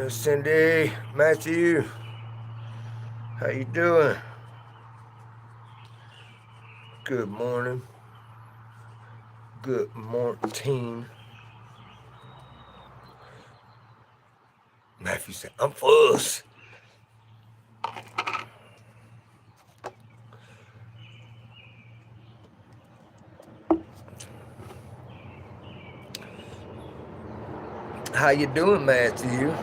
Cindy, Matthew, how you doing? Good morning. Good morning. Matthew said, I'm fuss. How you doing, Matthew?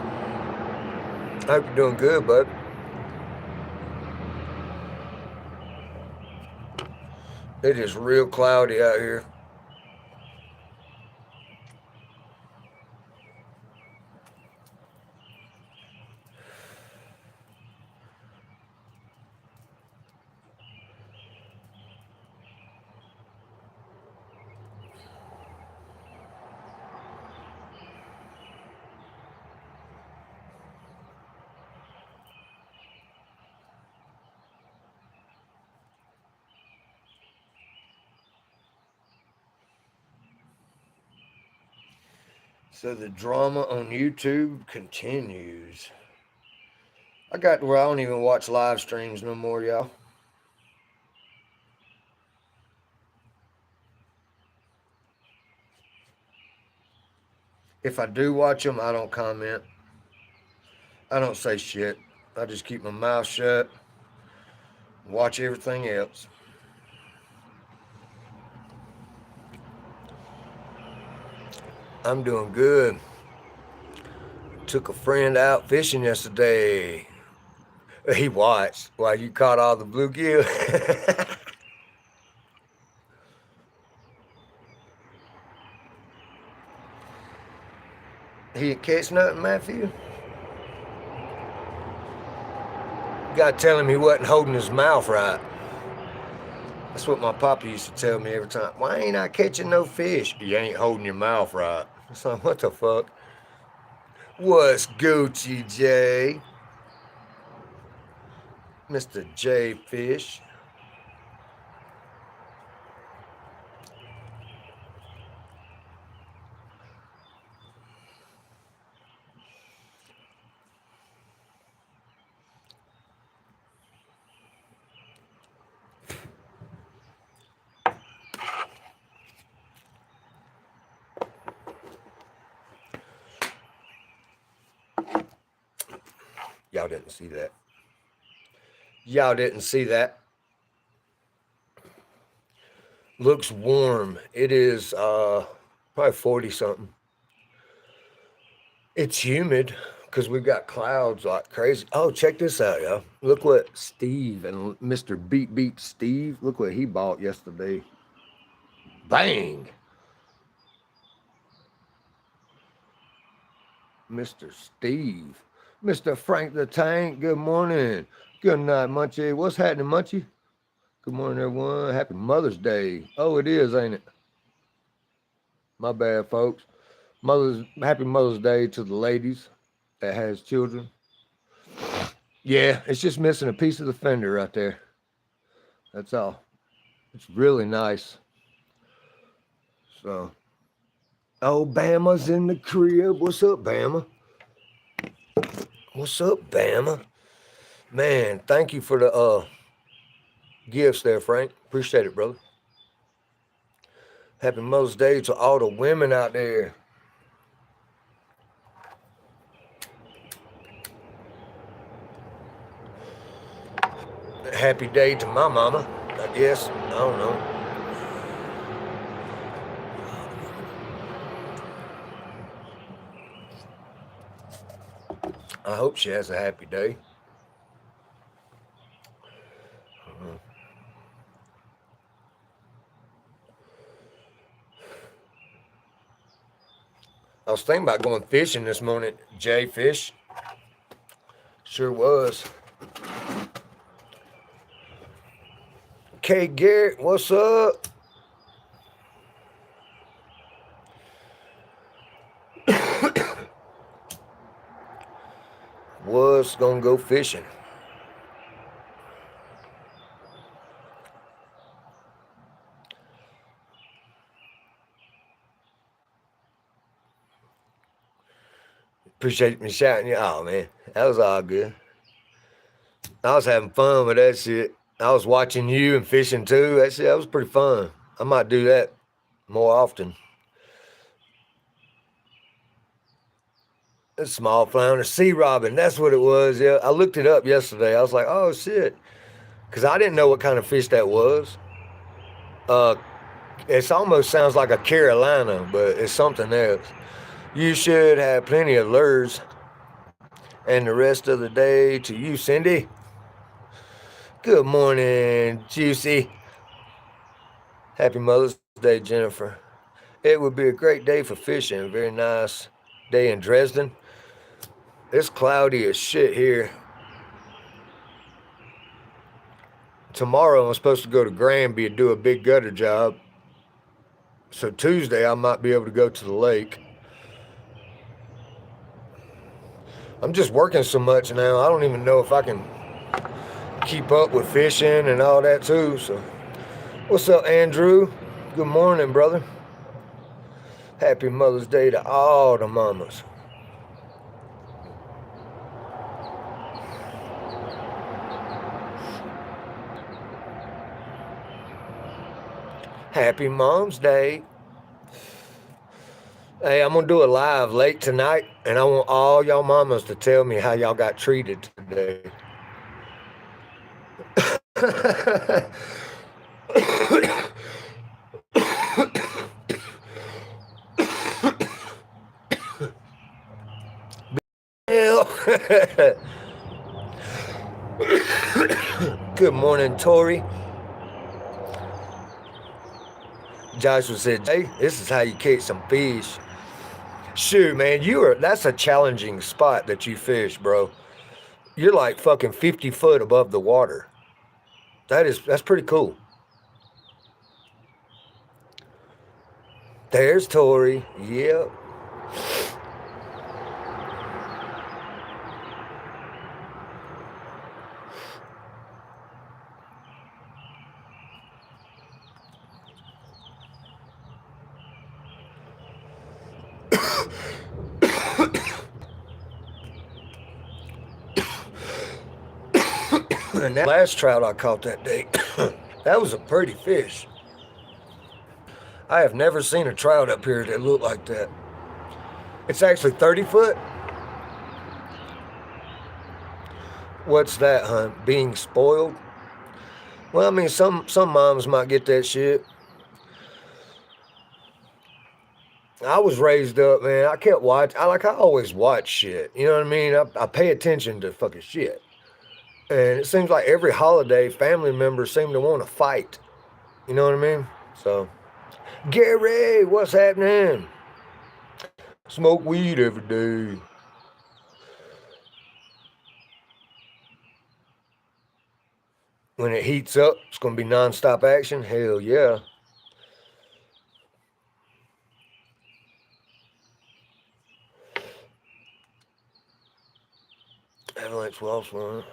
I hope you're doing good, bud. It is real cloudy out here. So the drama on YouTube continues. I got to where I don't even watch live streams no more, y'all. If I do watch them, I don't comment. I don't say shit. I just keep my mouth shut. Watch everything else. I'm doing good. Took a friend out fishing yesterday. He watched while you caught all the bluegill. He didn't catch nothing, Matthew? You gotta tell him he wasn't holding his mouth right. That's what my papa used to tell me every time. Why ain't I catching no fish? You ain't holding your mouth right. It's like, what the fuck? What's Gucci J? Mr. J Fish. Y'all didn't see that. Y'all didn't see that. Looks warm. It is probably 40 something. It's humid because we've got clouds like crazy. Oh, check this out, y'all. Look what Steve and Mr. Beat Steve, look what he bought yesterday. Bang! Mr. Steve. Mr. Frank the Tank, good morning. Good night, Munchie. What's happening, Munchie? Good morning, everyone. Happy Mother's Day. Oh, it is, ain't it? My bad, folks. Happy Mother's Day to the ladies that has children. Yeah, it's just missing a piece of the fender right there. That's all. It's really nice. So, oh, Bama's in the crib. What's up, Bama? What's up, Bama? Man, thank you for the gifts there, Frank. Appreciate it, brother. Happy Mother's Day to all the women out there. Happy day to my mama, I guess. I don't know. I hope she has a happy day. I was thinking about going fishing this morning, Jay Fish. Sure was. K. Garrett, what's up? Was gonna go fishing. Appreciate me shouting you. Oh, man. That was all good. I was having fun with that shit. I was watching you and fishing too. That was pretty fun. I might do that more often. A small flounder, sea robin. That's what it was. Yeah, I looked it up yesterday. I was like, oh shit, because I didn't know what kind of fish that was. Uh, it almost sounds like a Carolina, but it's something else. You should have plenty of lures. And the rest of the day to you, Cindy. Good morning, Juicy. Happy Mother's Day, Jennifer. It would be a great day for fishing. A very nice day in Dresden. It's cloudy as shit here. Tomorrow I'm supposed to go to Granby and do a big gutter job. So Tuesday I might be able to go to the lake. I'm just working so much now. I don't even know if I can keep up with fishing and all that too. So what's up, Andrew? Good morning, brother. Happy Mother's Day to all the mamas. Happy Mom's Day. Hey, I'm going to do a live late tonight, and I want all y'all mamas to tell me how y'all got treated today. Good morning, Tori. Joshua said, hey, this is how you catch some fish. Shoot, man, that's a challenging spot that you fish, bro. You're like fucking 50 foot above the water. That's pretty cool. There's Tori. Yep. And that last trout I caught that day, that was a pretty fish. I have never seen a trout up here that looked like that. It's actually 30 foot. What's that, hon? Being spoiled? Well, I mean, some moms might get that shit. I was raised up, man. I kept watching. I always watch shit. You know what I mean? I pay attention to fucking shit. And it seems like every holiday, family members seem to want to fight. You know what I mean? So, Gary, what's happening? Smoke weed every day. When it heats up, it's going to be nonstop action. Hell yeah. Avalanche lost one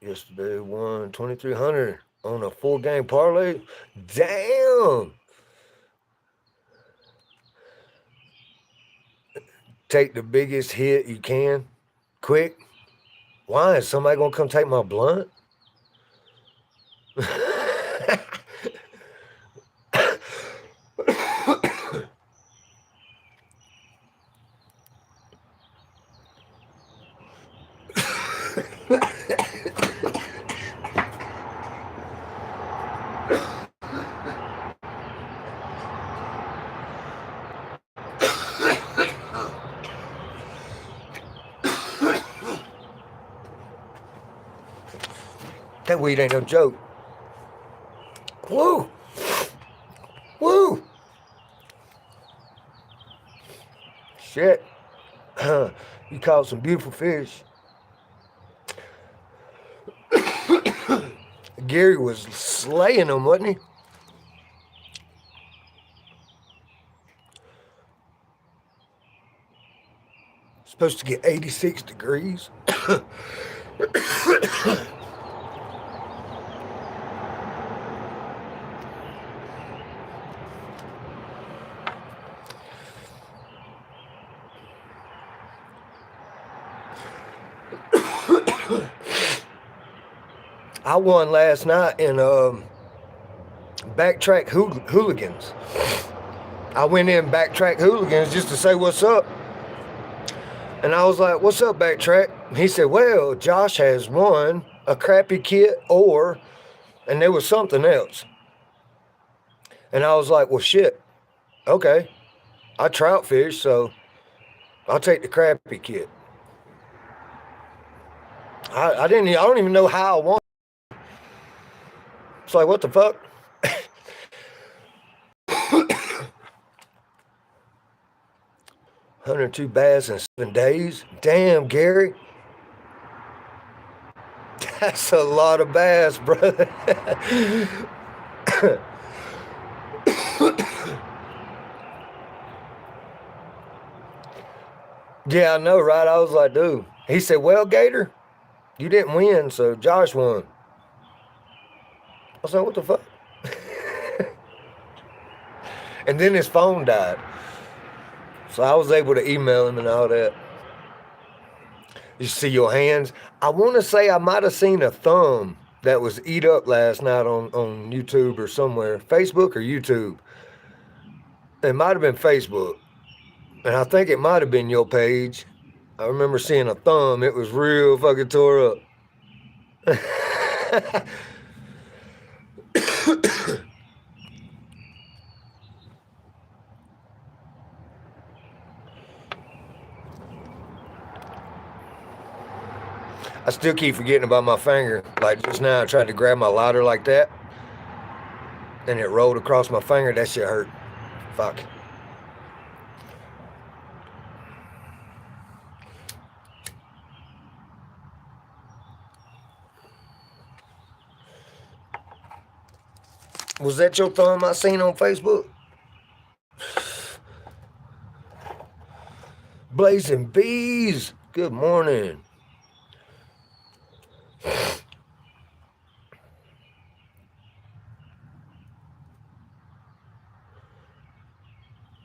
yesterday, won 2,300 on a 4-game parlay. Damn. Take the biggest hit you can, quick. Why is somebody gonna come take my blunt? That weed ain't no joke. Woo! Woo! Shit. You caught some beautiful fish. Gary was slaying them, wasn't he? Supposed to get 86 degrees. I won last night in Backtrack Hooligans. I went in Backtrack Hooligans just to say what's up. And I was like, what's up, Backtrack? He said, well, Josh has won a crappy kit and there was something else. And I was like, well, shit, okay. I trout fish, so I'll take the crappy kit. I don't even know how I won. It's like, what the fuck? 102 bass in 7 days? Damn, Gary. That's a lot of bass, brother. Yeah, I know, right? I was like, dude. He said, well, Gator, you didn't win, so Josh won. I was like, what the fuck? And then his phone died. So I was able to email him and all that. You see your hands? I want to say I might have seen a thumb that was eat up last night on YouTube or somewhere. Facebook or YouTube. It might have been Facebook. And I think it might have been your page. I remember seeing a thumb. It was real fucking tore up. I still keep forgetting about my finger. Like just now I tried to grab my lighter like that. And it rolled across my finger. That shit hurt. Fuck. Was that your thumb I seen on Facebook? Blazing Bees. Good morning.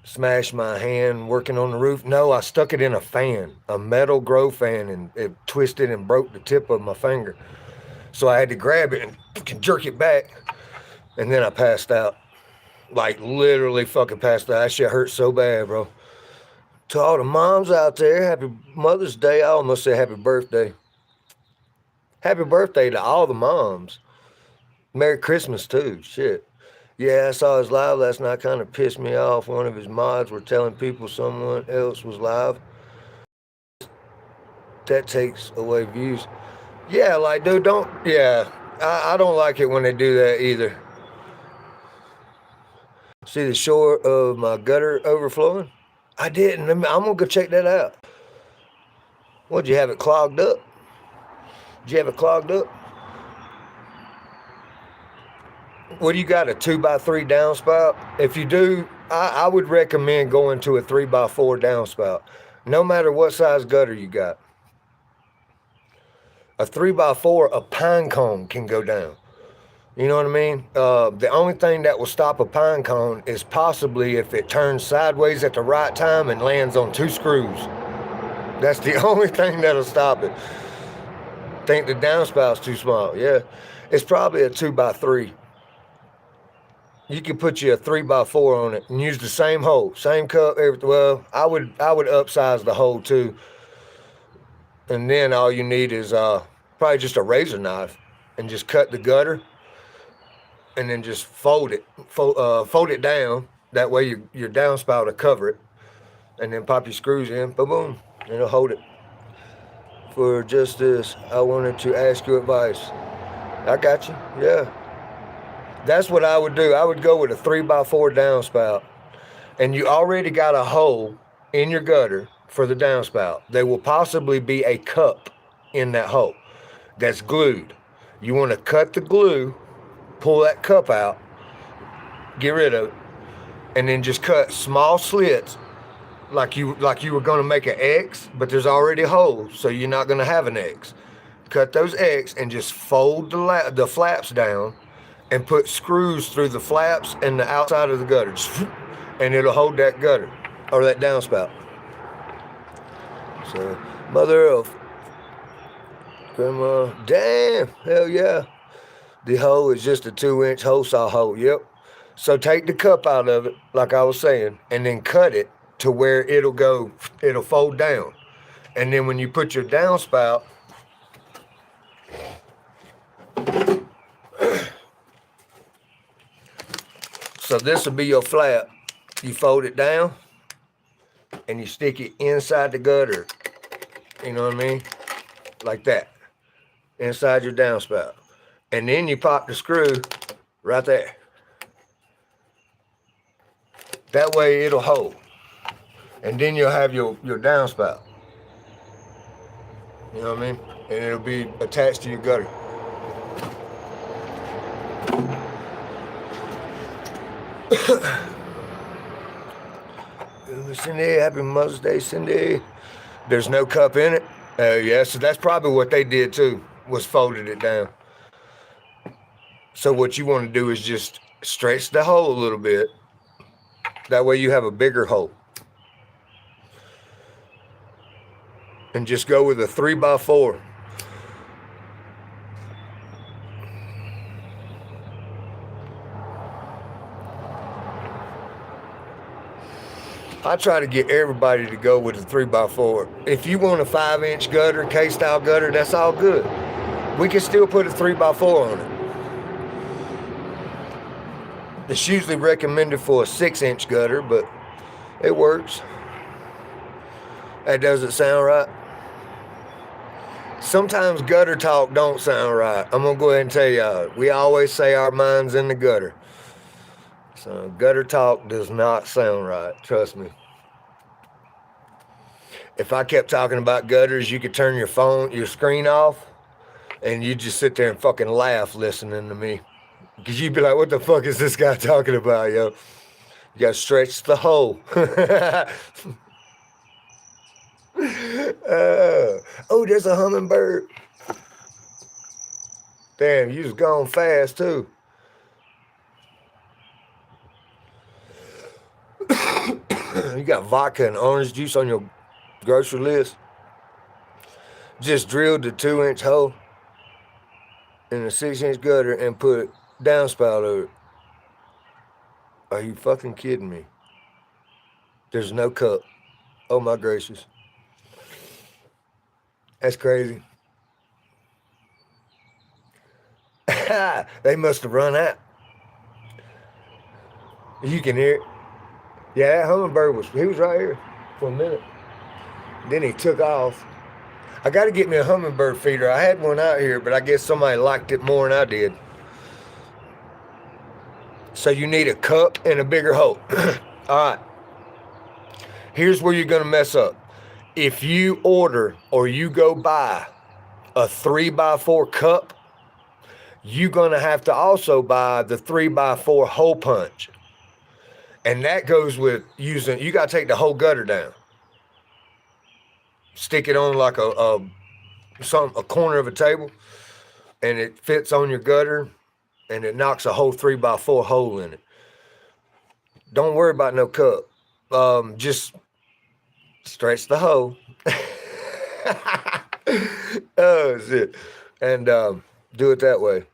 Smashed my hand working on the roof. No, I stuck it in a fan, a metal grow fan, and it twisted and broke the tip of my finger. So I had to grab it and jerk it back. And then I passed out. Like literally fucking passed out. That shit hurt so bad, bro. To all the moms out there, happy Mother's Day. I almost said happy birthday. Happy birthday to all the moms. Merry Christmas too. Shit. Yeah, I saw his live last night. Kind of pissed me off. One of his mods were telling people someone else was live. That takes away views. Yeah, like, dude, don't. Yeah, I don't like it when they do that either. See the shore of my gutter overflowing? I didn't. I'm going to go check that out. What'd you have it clogged up? Did you have it clogged up? What do you got, a 2x3 downspout? If you do, I would recommend going to a 3x4 downspout. No matter what size gutter you got. A 3x4, a pine cone can go down. You know what I mean? The only thing that will stop a pine cone is possibly if it turns sideways at the right time and lands on 2 screws. That's the only thing that'll stop it. Think the downspout's too small. Yeah, it's probably a 2x3. You could put you a 3x4 on it and use the same hole, same cup, everything. Well, I would upsize the hole too. And then all you need is probably just a razor knife and just cut the gutter and then just fold it down. That way your downspout will cover it. And then pop your screws in, boom, boom, and it'll hold it. For just this, I wanted to ask you advice. I got you, yeah. That's what I would do. I would go with a 3x4 downspout. And you already got a hole in your gutter for the downspout. There will possibly be a cup in that hole that's glued. You want to cut the glue, pull that cup out, get rid of it, and then just cut small slits like you were going to make an X, but there's already holes, so you're not going to have an X. Cut those X and just fold the flaps down and put screws through the flaps and the outside of the gutter, and it'll hold that gutter or that downspout. So, Mother Earth, Grandma, damn, hell yeah. The hole is just a 2-inch hole saw hole. Yep. So take the cup out of it, like I was saying, and then cut it to where it'll fold down. And then when you put your downspout, so this will be your flap. You fold it down and you stick it inside the gutter. You know what I mean? Like that. Inside your downspout. And then you pop the screw right there. That way it'll hold. And then you'll have your downspout. You know what I mean? And it'll be attached to your gutter. Cindy, happy Mother's Day, Cindy. There's no cup in it. Yeah, so that's probably what they did too, was folded it down. So what you want to do is just stretch the hole a little bit. That way you have a bigger hole. And just go with a 3x4. I try to get everybody to go with a 3x4. If you want a 5-inch gutter, K-style gutter, that's all good. We can still put a 3x4 on it. It's usually recommended for a 6-inch gutter, but it works. That doesn't sound right. Sometimes gutter talk don't sound right. I'm going to go ahead and tell y'all. We always say our mind's in the gutter. So gutter talk does not sound right. Trust me. If I kept talking about gutters, you could turn your screen off, and you just sit there and fucking laugh listening to me. Because you'd be like, what the fuck is this guy talking about, yo? You got to stretch the hole. Oh, there's a hummingbird. Damn, you was gone fast, too. You got vodka and orange juice on your grocery list. Just drilled the 2-inch hole in a 6-inch gutter and put downspout over it. Are you fucking kidding me? There's no cup. Oh my gracious. That's crazy. They must have run out. You can hear it. Yeah, that hummingbird was right here for a minute. Then he took off. I got to get me a hummingbird feeder. I had one out here, but I guess somebody liked it more than I did. So you need a cup and a bigger hole. All right. Here's where you're going to mess up. If you order or you go buy a 3x4 cup, you're going to have to also buy the 3x4 hole punch. And that goes with you got to take the whole gutter down. Stick it on like a corner of a table, and it fits on your gutter, and it knocks a whole 3x4 hole in it. Don't worry about no cup. Just stretch the hole. Oh, shit. And do it that way.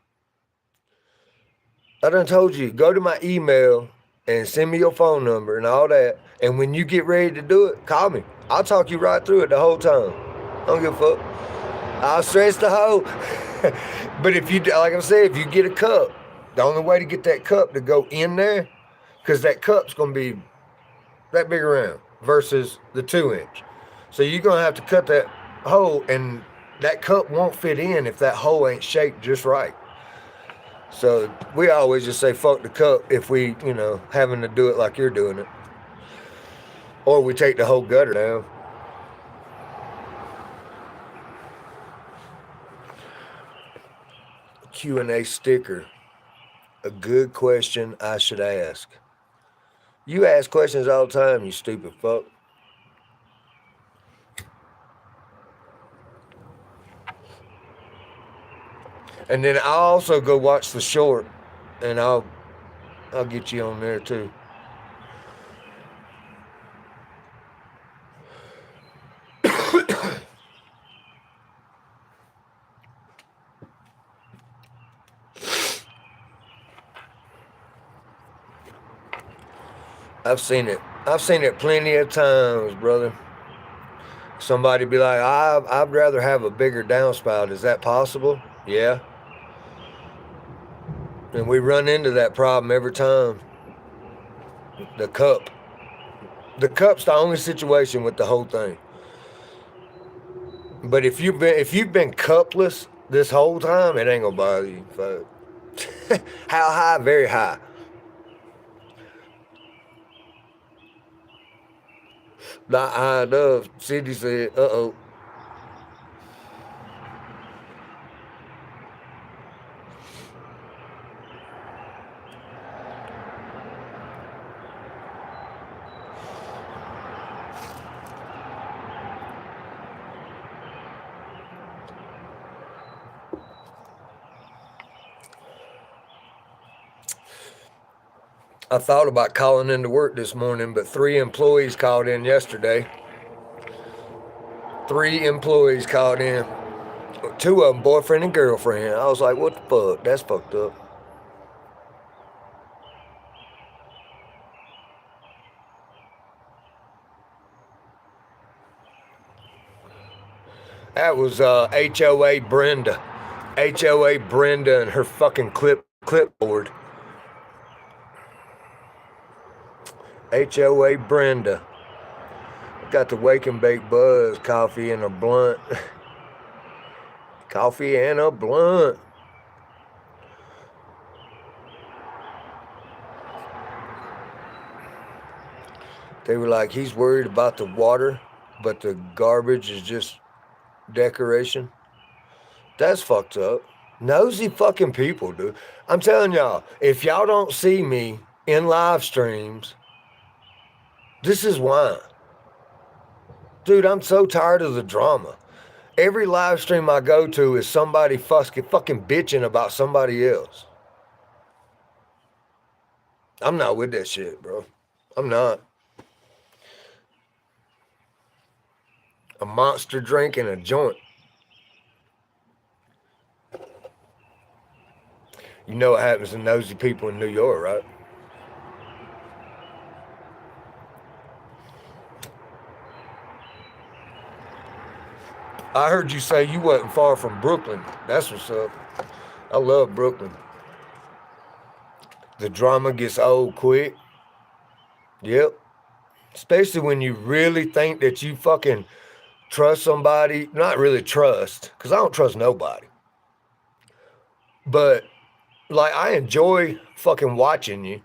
I done told you, go to my email and send me your phone number and all that. And when you get ready to do it, call me. I'll talk you right through it the whole time. I don't give a fuck. I'll stretch the hole. But if you, like I said, if you get a cup, the only way to get that cup to go in there, because that cup's going to be that big around versus the 2-inch. So you're going to have to cut that hole, and that cup won't fit in if that hole ain't shaped just right. So we always just say fuck the cup if we, having to do it like you're doing it. Or we take the whole gutter down. Q&A sticker. A good question I should ask. You ask questions all the time, you stupid fuck. And then I'll also go watch the short, and I'll get you on there too. I've seen it. I've seen it plenty of times, brother. Somebody be like, I'd rather have a bigger downspout. Is that possible? Yeah. And we run into that problem every time. The cup. The cup's the only situation with the whole thing. But if you've been cupless this whole time, it ain't gonna bother you, folks. How high? Very high. Not high enough. Cindy said, uh-oh. I thought about calling into work this morning, but 3 employees called in yesterday. 3 employees called in. 2 of them, boyfriend and girlfriend. I was like, what the fuck? That's fucked up. That was HOA Brenda. HOA Brenda and her fucking clipboard. HOA Brenda. Got the wake and bake buzz, coffee and a blunt. Coffee and a blunt. They were like, he's worried about the water, but the garbage is just decoration. That's fucked up. Nosy fucking people, dude. I'm telling y'all, if y'all don't see me in live streams, this is why. Dude, I'm so tired of the drama. Every live stream I go to is somebody fucking bitching about somebody else. I'm not with that shit, bro. I'm not. A monster drink and a joint. You know what happens to nosy people in New York, right? I heard you say you wasn't far from Brooklyn. That's what's up. I love Brooklyn. The drama gets old quick. Yep. Especially when you really think that you fucking trust somebody. Not really trust, because I don't trust nobody. But, like, I enjoy fucking watching you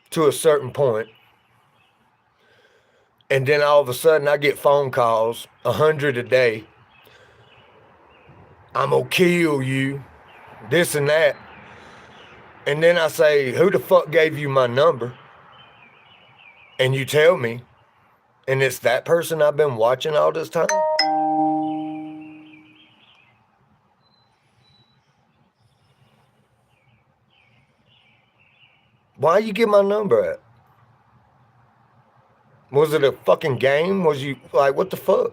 to a certain point. And then all of a sudden I get phone calls, 100 a day. I'm gonna kill you, this and that. And then I say, who the fuck gave you my number? And you tell me, and it's that person I've been watching all this time? Why you get my number at? Was it a fucking game? Was you like, what the fuck?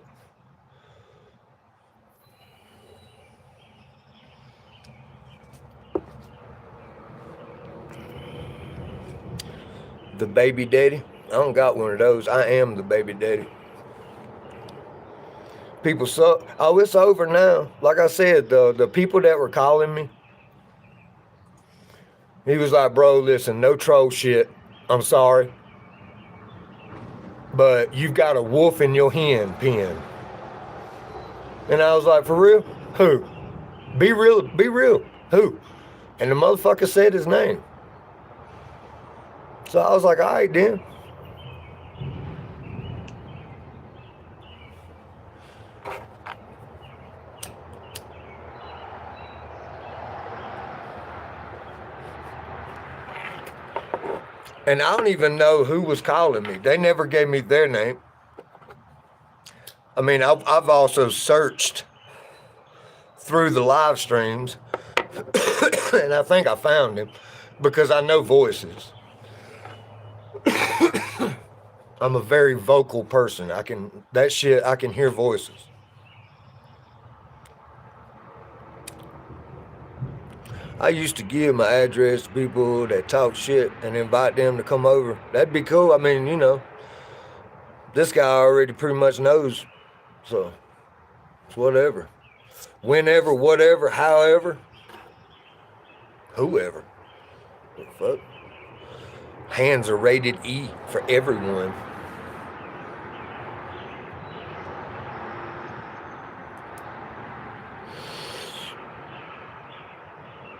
The baby daddy? I don't got one of those. I am the baby daddy. People suck. Oh, it's over now. Like I said, the people that were calling me, he was like, bro, listen, no troll shit. I'm sorry. But you've got a wolf in your hen pen. And I was like, for real? Who? Be real. Be real. Who? And the motherfucker said his name. So I was like, all right, then. And I don't even know who was calling me. They never gave me their name. I mean, I've also searched through the live streams, and I think I found him because I know voices. I'm a very vocal person. I can hear voices. I used to give my address to people that talk shit and invite them to come over. That'd be cool. I mean, this guy already pretty much knows, so it's whatever. Whenever, whatever, however, whoever. What the fuck? Hands are rated E for everyone.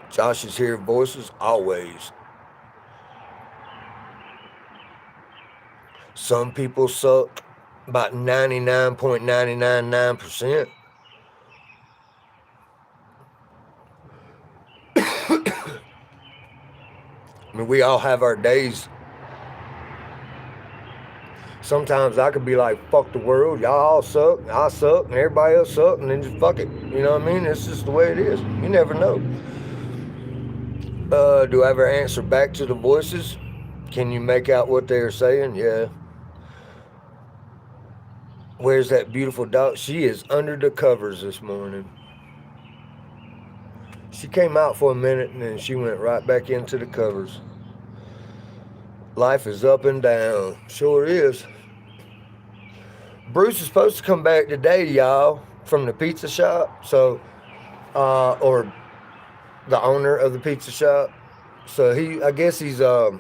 Josh is here, voices always. Some people suck about 99.999%. I mean, we all have our days. Sometimes I could be like, fuck the world, y'all all suck, I suck, and everybody else suck, and then just fuck it. You know what I mean? It's just the way it is. You never know. Do I ever answer back to the voices? Can you make out what they're saying? Yeah. Where's that beautiful dog? She is under the covers this morning. She came out for a minute and then she went right back into the covers. Life is up and down. Sure is. Bruce is supposed to come back today, y'all, from the pizza shop. So, or the owner of the pizza shop. So I guess he's done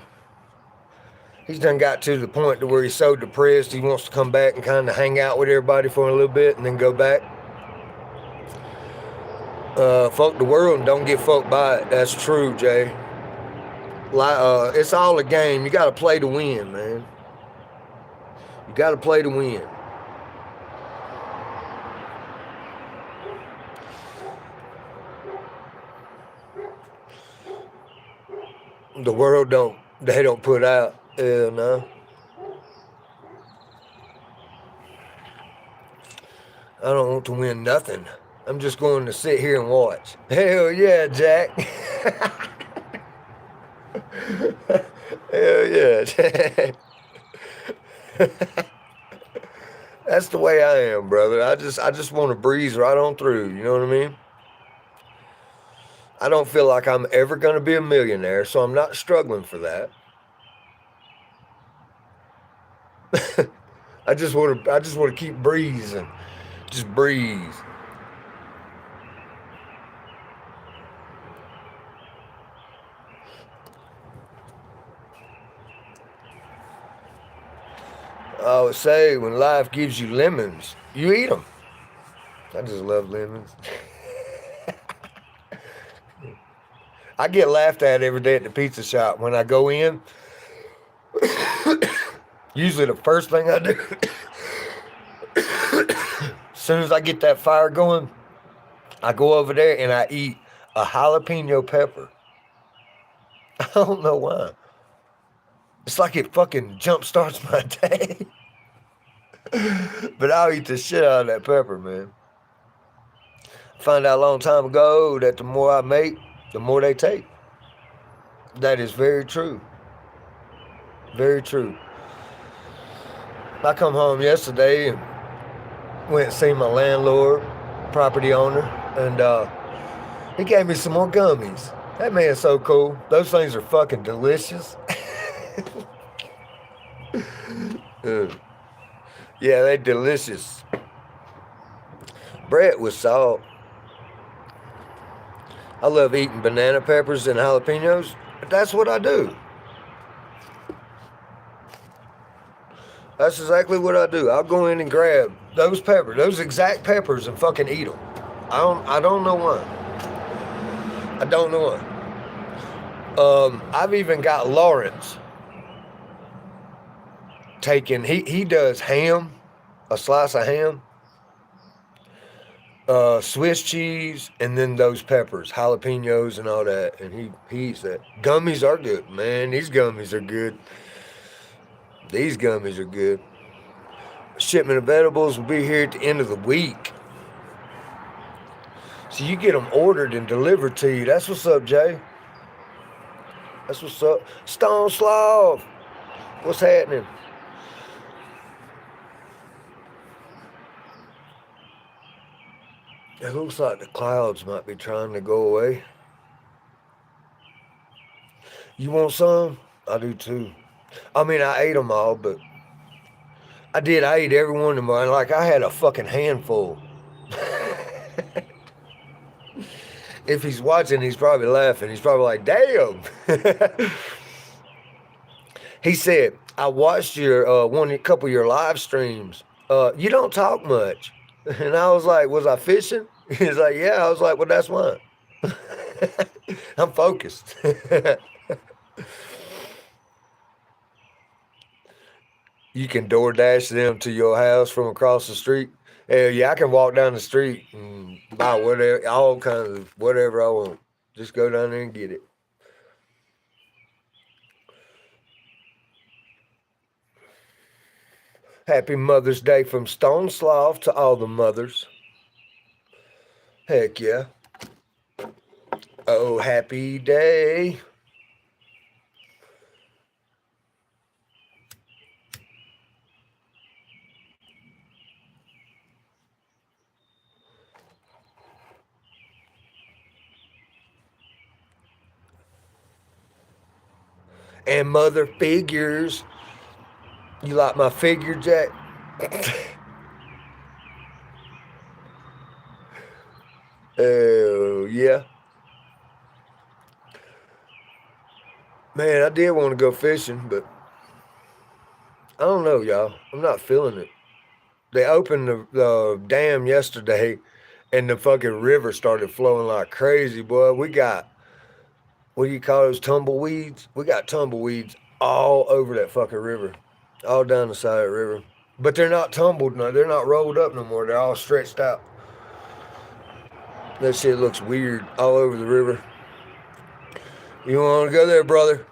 got to the point to where he's so depressed he wants to come back and kind of hang out with everybody for a little bit and then go back. Fuck the world and don't get fucked by it. That's true, Jay. It's all a game. You got to play to win, man. You got to play to win. The world they don't put out. Hell no. I don't want to win nothing. I'm just going to sit here and watch. Hell yeah, Jack. Hell yeah, Jack. That's the way I am, brother. I just want to breeze right on through. You know what I mean? I don't feel like I'm ever going to be a millionaire, so I'm not struggling for that. I just want to keep breezing. Just breeze. I would say when life gives you lemons, you eat them. I just love lemons. I get laughed at every day at the pizza shop when I go in. Usually the first thing I do, as soon as I get that fire going, I go over there and I eat a jalapeno pepper. I don't know why. It's like it fucking jump starts my day. But I'll eat the shit out of that pepper, man. Found out a long time ago that the more I make, the more they take. That is very true. Very true. I come home yesterday and went and seen my landlord, property owner, and he gave me some more gummies. That man's so cool. Those things are fucking delicious. Yeah, they delicious. Bread with salt. I love eating banana peppers and jalapenos, but that's what I do. That's exactly what I do. I'll go in and grab those peppers, those exact peppers, and fucking eat them. I don't know why. I don't know why. I've even got Lawrence taking. He does ham, a slice of ham, Swiss cheese, and then those peppers, jalapenos, and all that. And he eats that. Gummies are good, man. These gummies are good. These gummies are good. Shipment of edibles will be here at the end of the week. So you get them ordered and delivered to you. That's what's up, Jay. That's what's up. Stone Slav. What's happening? It looks like the clouds might be trying to go away. You want some? I do too. I mean, I ate them all, but I did. I ate every one of them. Like, I had a fucking handful. If he's watching, he's probably laughing. He's probably like, damn. He said, I watched your a couple of your live streams. You don't talk much. And I was like, was I fishing? He's like, yeah. I was like, well, that's mine. I'm focused. You can DoorDash them to your house from across the street. Hell yeah, I can walk down the street and buy whatever, all kinds of whatever I want. Just go down there and get it. Happy Mother's Day from Stone Sloth to all the mothers. Heck yeah. Oh, happy day. And mother figures. You like my figure, Jack? Oh, yeah. Man, I did want to go fishing, but I don't know, y'all. I'm not feeling it. They opened the dam yesterday, and the fucking river started flowing like crazy, boy. We got, what do you call those, tumbleweeds? We got tumbleweeds all over that fucking river, all down the side of the river. But they're not tumbled no, they're not rolled up no more. They're all stretched out. That shit looks weird all over the river. You want to go there, brother?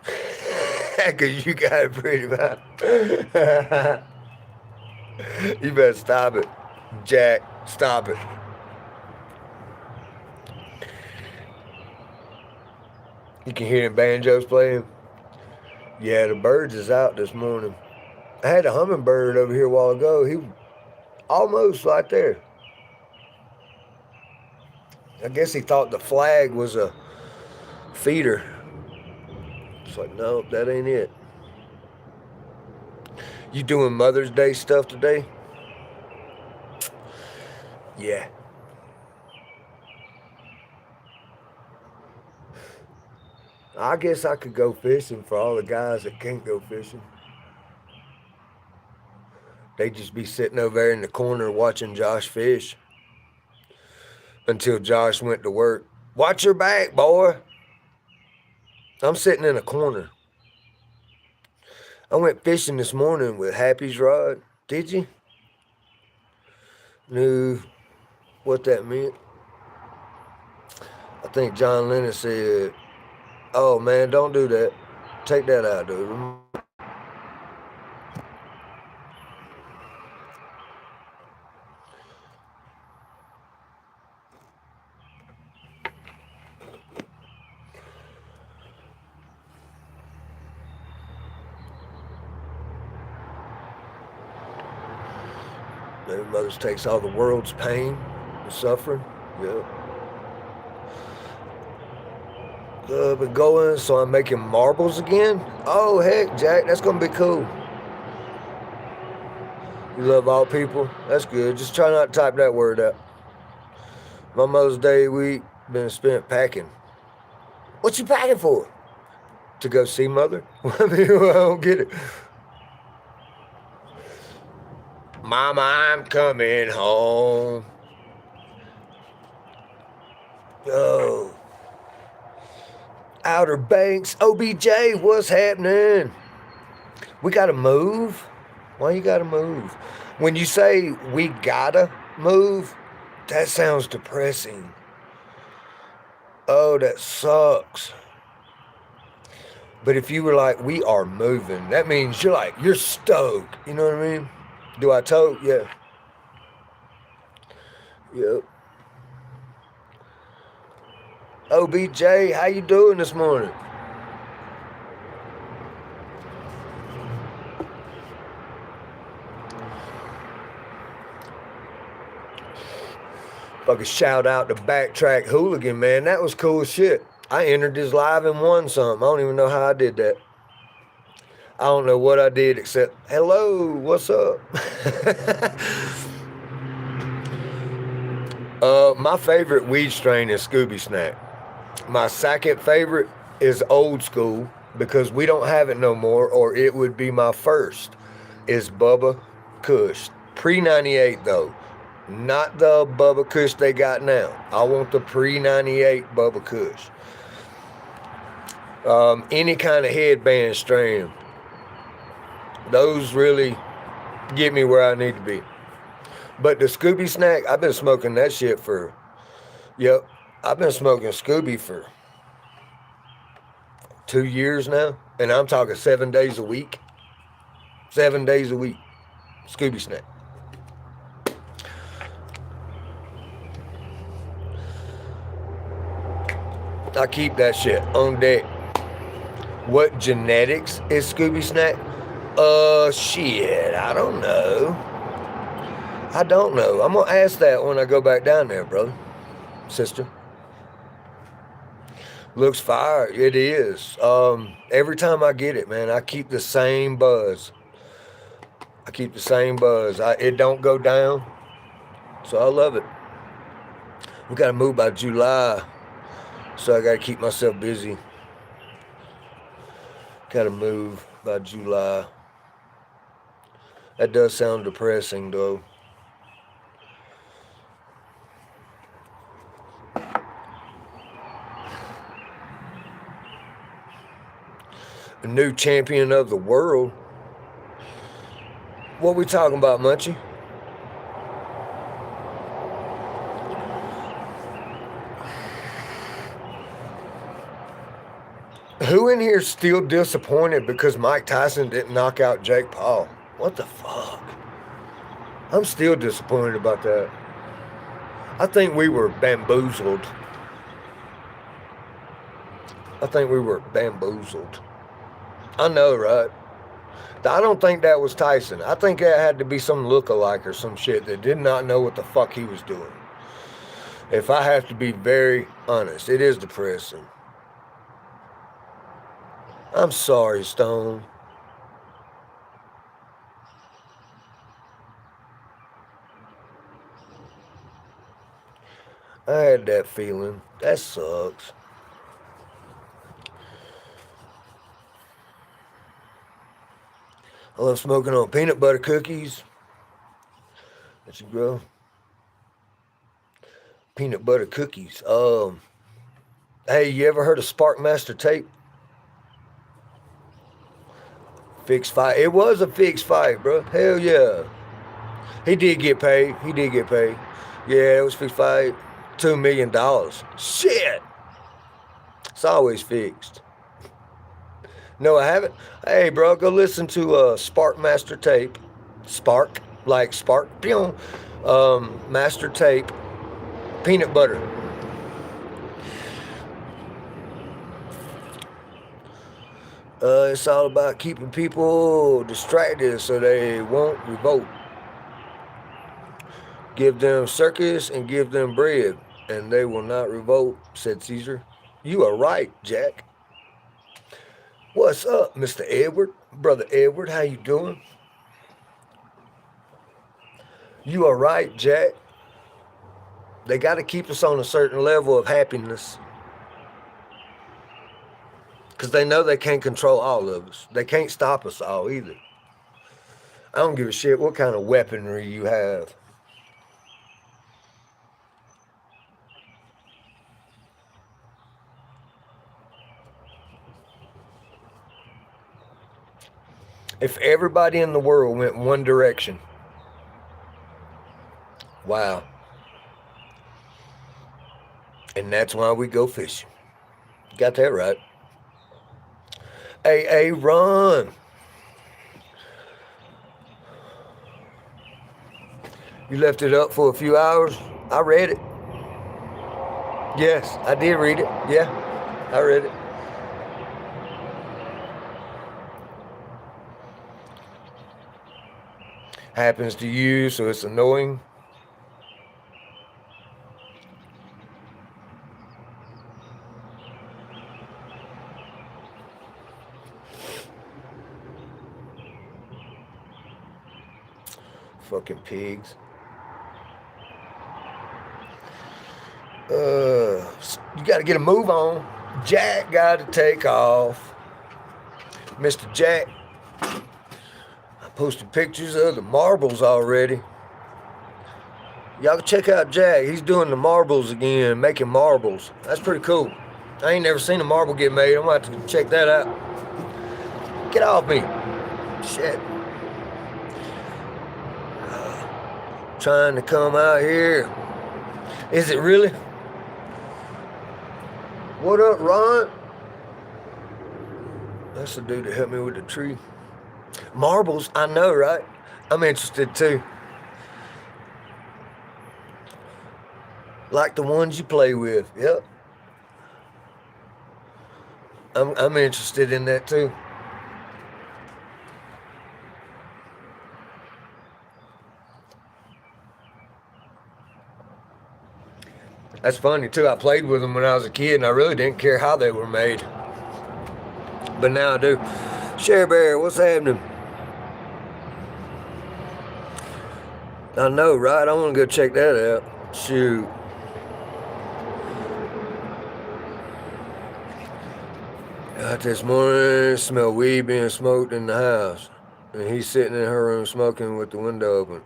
Because you got it pretty bad. You better stop it. Jack, stop it. You can hear them banjos playing. Yeah, the birds is out this morning. I had a hummingbird over here a while ago. He was almost right there. I guess he thought the flag was a feeder. It's like, no, that ain't it. You doing Mother's Day stuff today? Yeah. I guess I could go fishing for all the guys that can't go fishing. They just be sitting over there in the corner watching Josh fish until Josh went to work. Watch your back, boy. I'm sitting in a corner. I went fishing this morning with Happy's rod. Did you? Knew what that meant. I think John Lennon said, oh man, don't do that. Take that out, dude. Their mothers takes all the world's pain and suffering. Yeah. Been going, so I'm making marbles again. Oh heck, Jack, that's gonna be cool. You love all people? That's good. Just try not to type that word out. My Mother's Day week been spent packing. What you packing for? To go see Mother? I mean, I don't get it. Mama, I'm coming home. Oh. Outer Banks, OBJ, what's happening? We gotta move? Why you gotta move? When you say we gotta move, that sounds depressing. Oh, that sucks. But if you were like, we are moving, that means you're like, you're stoked. You know what I mean? Do I tote? Yeah. Yep. OBJ, how you doing this morning? Fucking shout out to Backtrack Hooligan, man. That was cool as shit. I entered this live and won something. I don't even know how I did that. I don't know what I did except, hello, what's up? My favorite weed strain is Scooby Snack. My second favorite is Old School because we don't have it no more, or it would be my first, is Bubba Kush. Pre-98 though. Not the Bubba Kush they got now. I want the pre-98 Bubba Kush. Any kind of headband strain. Those really get me where I need to be. But the Scooby Snack, I've been smoking that shit for, yep, I've been smoking Scooby for 2 years now. And I'm talking 7 days a week. 7 days a week. Scooby Snack. I keep that shit on deck. What genetics is Scooby Snack? Shit, I don't know. I'm gonna ask that when I go back down there, brother, sister. Looks fire. It is. Every time I get it, man, I keep the same buzz. It don't go down. So I love it. We gotta move by July. So I gotta keep myself busy. Gotta move by July. That does sound depressing though. A new champion of the world. What we talking about, Munchie? Who in here is still disappointed because Mike Tyson didn't knock out Jake Paul? What the fuck? I'm still disappointed about that. I think we were bamboozled. I know, right? I don't think that was Tyson. I think that had to be some lookalike or some shit that did not know what the fuck he was doing. If I have to be very honest, it is depressing. I'm sorry, Stone. I had that feeling. That sucks. I love smoking on peanut butter cookies. Let you grow. Peanut butter cookies. Hey, you ever heard of Spark Master Tape? Fixed fight. It was a fixed fight, bro. Hell yeah. He did get paid. Yeah, it was fixed fight. $2 million. Shit. It's always fixed. No, I haven't. Hey, bro, go listen to Spark Master Tape. Spark, like Spark. Master Tape. Peanut butter. It's all about keeping people distracted so they won't revolt. Give them circus and give them bread, and they will not revolt, said Caesar. You are right, Jack. What's up, Mr. Edward? Brother Edward, how you doing? You are right, Jack. They got to keep us on a certain level of happiness. Because they know they can't control all of us. They can't stop us all either. I don't give a shit what kind of weaponry you have. If everybody in the world went one direction, wow. And that's why we go fishing. Got that right. Hey, Ron. You left it up for a few hours? I read it. Yes, I did read it. Yeah, I read it. Happens to you, so it's annoying. Fucking pigs. You got to get a move on. Jack got to take off. Mr. Jack. I posted pictures of the marbles already. Y'all can check out Jack. He's doing the marbles again, making marbles. That's pretty cool. I ain't never seen a marble get made. I'm going to have to check that out. Get off me. Shit. Trying to come out here. Is it really? What up, Ron? That's the dude that helped me with the tree. Marbles, I know, right? I'm interested too. Like the ones you play with. Yep. I'm interested in that too. That's funny too. I played with them when I was a kid and I really didn't care how they were made. But now I do. Share Bear, what's happening? I know, right? I want to go check that out. Shoot. Out this morning, smell weed being smoked in the house. And he's sitting in her room smoking with the window open.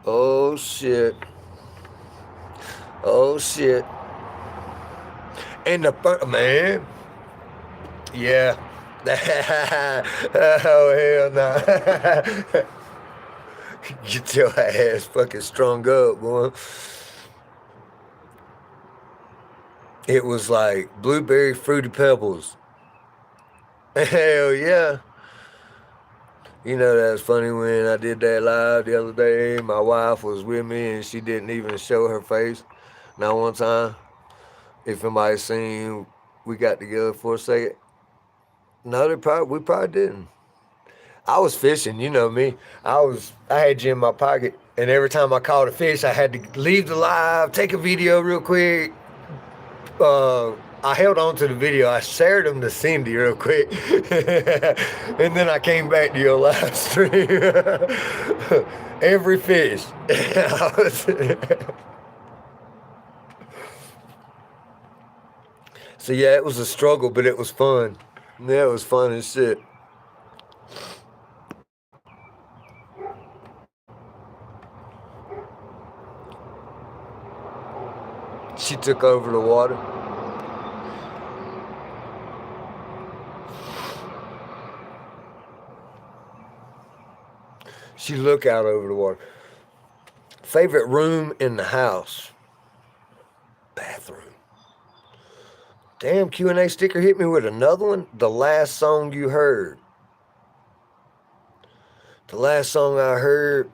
Oh shit. Oh shit. And the man. Yeah. Oh hell no. Get your ass fucking strung up, boy. It was like blueberry fruity pebbles. Hell yeah. You know, that's funny when I did that live the other day. My wife was with me and she didn't even show her face. Not one time. If anybody's seen, we got together for a second. No, we probably didn't. I was fishing, you know me. I had you in my pocket, and every time I caught a fish, I had to leave the live, take a video real quick. I held on to the video. I shared them to Cindy real quick. And then I came back to your live stream. Every fish. So yeah, it was a struggle, but it was fun. Yeah, it was fun as shit. She took over the water. She look out over the water. Favorite room in the house? Bathroom. Damn, Q&A sticker hit me with another one. The last song you heard. The last song I heard,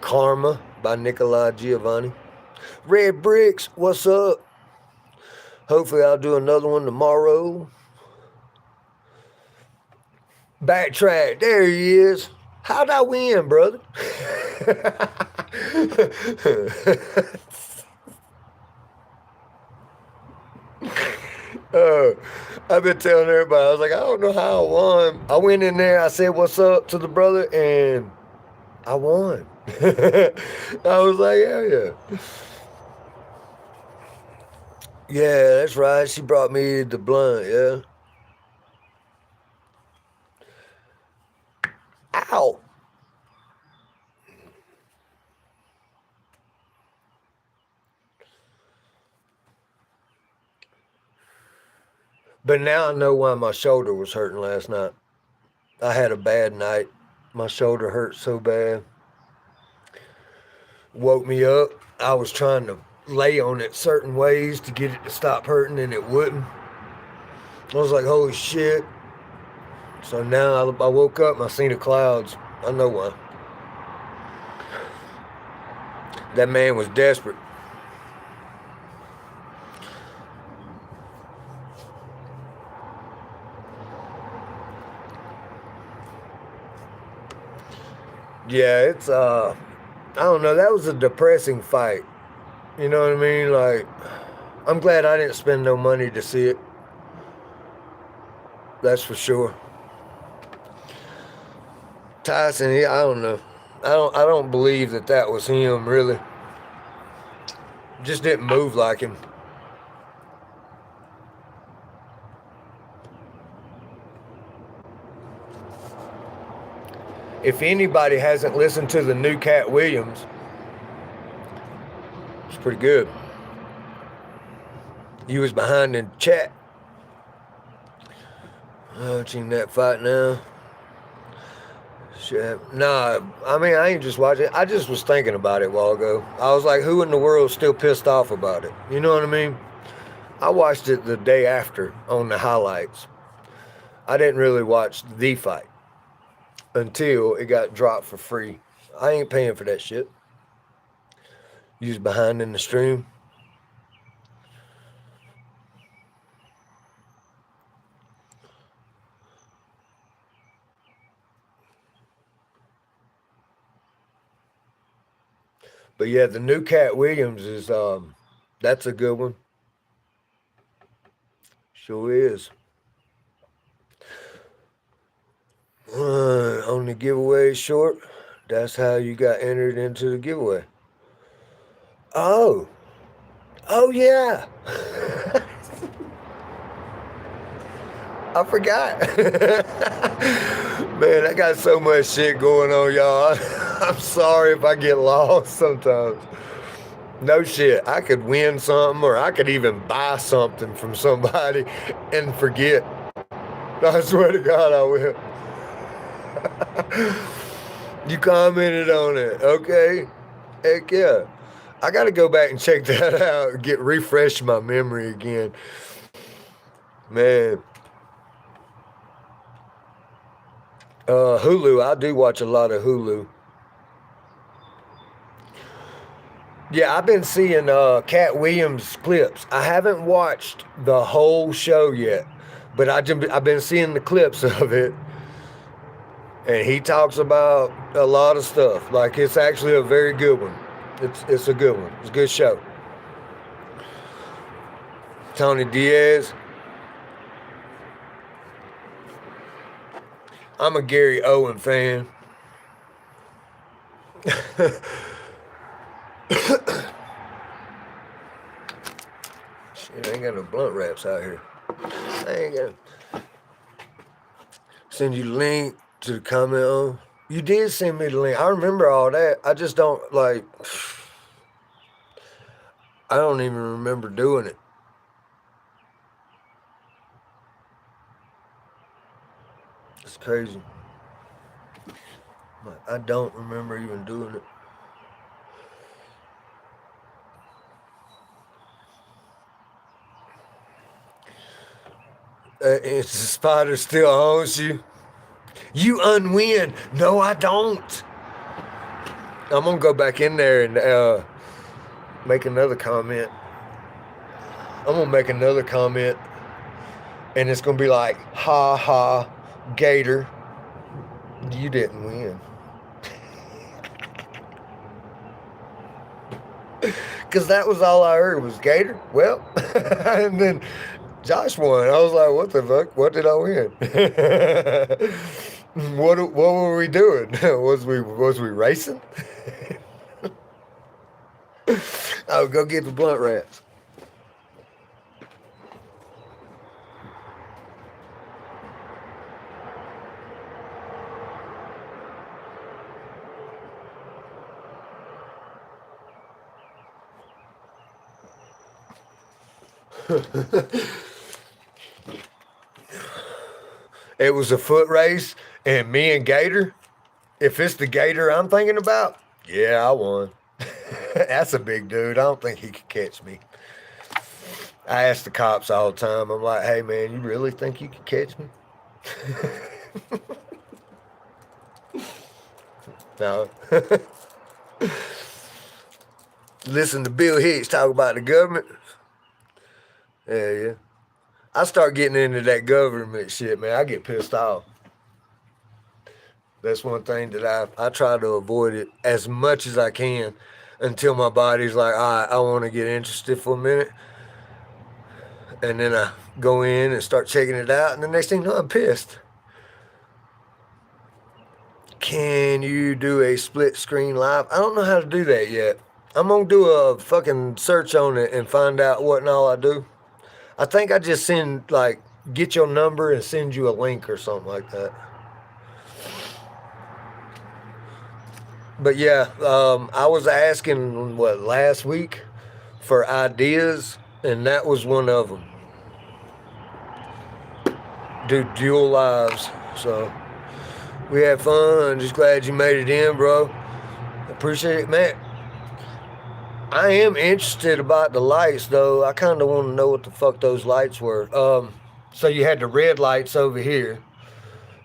Karma by Nicola Giovanni. Red Bricks, what's up? Hopefully I'll do another one tomorrow. Backtrack, there he is. How'd I win, brother? I've been telling everybody, I was like, I don't know how I won. I went in there, I said what's up to the brother, and I won. I was like, hell yeah. Yeah, that's right. She brought me the blunt, yeah. Ow. But now I know why my shoulder was hurting last night. I had a bad night. My shoulder hurt so bad. Woke me up. I was trying to lay on it certain ways to get it to stop hurting, and it wouldn't. I was like, holy shit. So now I woke up and I seen the clouds. I know why. That man was desperate. Yeah, it's I don't know, that was a depressing fight. You know what I mean? Like, I'm glad I didn't spend no money to see it. That's for sure. Tyson, I don't know. I don't believe that was him, really. Just didn't move like him. If anybody hasn't listened to the new Cat Williams, it's pretty good. You was behind in chat. Watching that fight now. Nah, I mean, I ain't just watching it. I just was thinking about it a while ago. I was like, who in the world is still pissed off about it? You know what I mean? I watched it the day after on the highlights. I didn't really watch the fight until it got dropped for free. I ain't paying for that shit. You was behind in the stream. But yeah, the new Cat Williams is that's a good one. Sure is. On the giveaway short, that's how you got entered into the giveaway. Oh yeah. I forgot. Man, I got so much shit going on, y'all. I'm sorry if I get lost sometimes. No shit. I could win something, or I could even buy something from somebody and forget. I swear to God, I will. You commented on it. Okay. Heck yeah. I got to go back and check that out, refresh my memory again. Man. Hulu. I do watch a lot of Hulu. Yeah, I've been seeing Cat Williams clips. I haven't watched the whole show yet, but I've been seeing the clips of it. And he talks about a lot of stuff. Like, it's actually a very good one. It's a good one. It's a good show. Tony Diaz. I'm a Gary Owen fan. Shit, I ain't got no blunt wraps out here. I ain't got. Send you the link to the comment on. You did send me the link. I remember all that. I just don't like. I don't even remember doing it. It's crazy. I don't remember even doing it. It's the spider still owns you. You unwin. No, I don't. I'm going to go back in there and make another comment. I'm going to make another comment. And it's going to be like, ha ha, Gator. You didn't win. Because that was all I heard was Gator. Well, and then Josh won. I was like, what the fuck? What did I win? What were we doing? Was we racing? Oh, go get the blunt wraps. It was a foot race, and me and Gator, if it's the Gator I'm thinking about, yeah, I won. That's a big dude. I don't think he could catch me. I ask the cops all the time. I'm like, hey, man, you really think you could catch me? No. Listen to Bill Hicks talk about the government. Yeah. I start getting into that government shit, man. I get pissed off. That's one thing that I try to avoid it as much as I can until my body's like, all right, I want to get interested for a minute. And then I go in and start checking it out, and the next thing you know, I'm pissed. Can you do a split screen live? I don't know how to do that yet. I'm gonna do a fucking search on it and find out what and all I do. I think I just send, like, get your number and send you a link or something like that. But yeah, I was asking, last week for ideas, and that was one of them. Do dual lives. So we had fun. Just glad you made it in, bro. Appreciate it, man. I am interested about the lights, though. I kind of want to know what the fuck those lights were. So you had the red lights over here,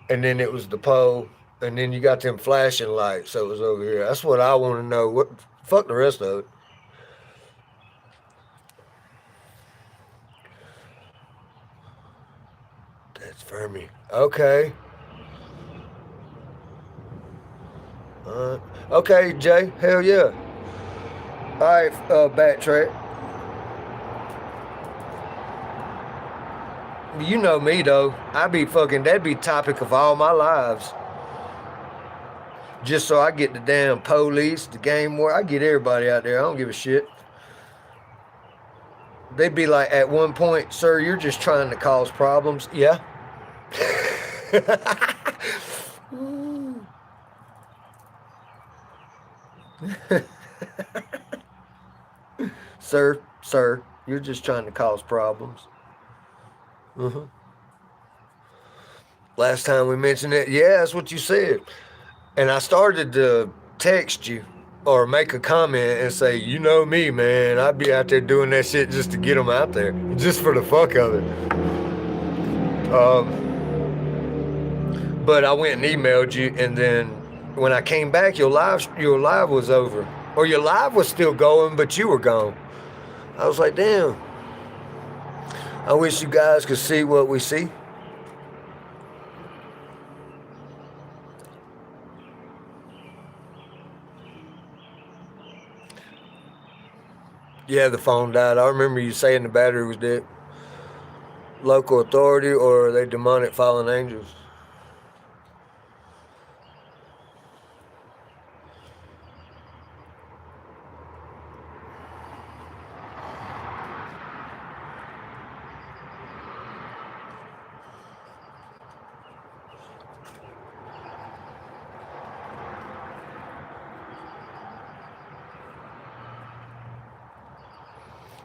and then it was the pole, and then you got them flashing lights, so it was over here. That's what I want to know. What? Fuck the rest of it. That's Fermi. Okay. Okay, Jay. Hell yeah. All right, backtrack. You know me though. That'd be topic of all my lives. Just so I get the damn police, the game war. I get everybody out there. I don't give a shit. They'd be like, at one point, sir, you're just trying to cause problems. Yeah. Sir, you're just trying to cause problems. Mm-hmm. Last time we mentioned it, yeah, that's what you said. And I started to text you or make a comment and say, you know me, man, I'd be out there doing that shit just to get them out there, just for the fuck of it. But I went and emailed you, and then when I came back, your live was over, or your live was still going, but you were gone. I was like, damn. I wish you guys could see what we see. Yeah, the phone died. I remember you saying the battery was dead. Local authority, or are they demonic fallen angels?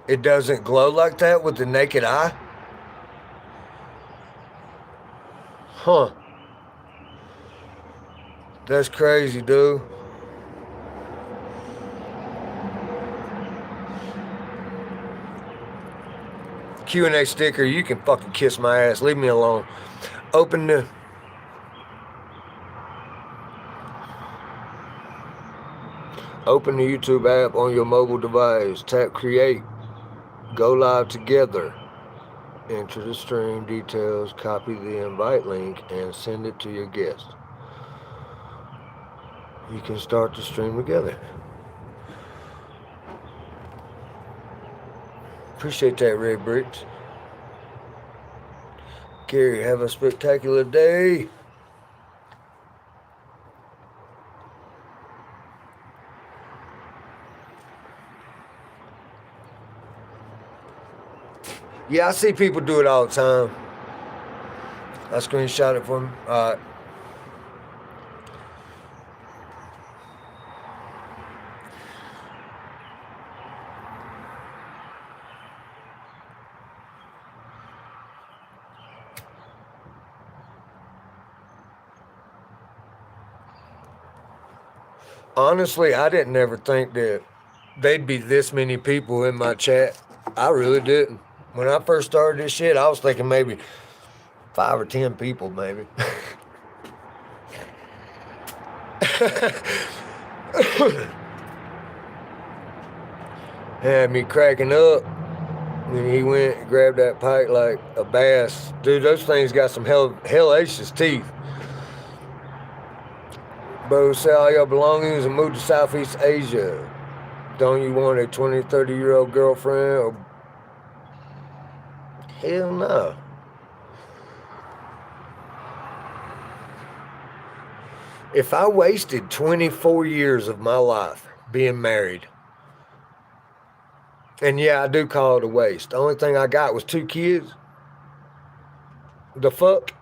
It doesn't glow like that with the naked eye? Huh. That's crazy, dude. Q&A sticker, you can fucking kiss my ass. Leave me alone. Open the YouTube app on your mobile device. Tap create. Go live together. Enter the stream details, copy the invite link, and send it to your guest. You can start the stream together. Appreciate that, Red Bricks. Gary, have a spectacular day. Yeah, I see people do it all the time. I screenshot it for me. All right. Honestly, I didn't ever think that they'd be this many people in my chat. I really didn't. When I first started this shit, I was thinking maybe 5 or 10 people, maybe. Had me cracking up when he went and grabbed that pike like a bass. Dude, those things got some hellacious teeth. Bro, sell all your belongings and move to Southeast Asia. Don't you want a 20, 30-year-old girlfriend? Hell no. If I wasted 24 years of my life being married, and yeah, I do call it a waste. The only thing I got was 2 kids. The fuck?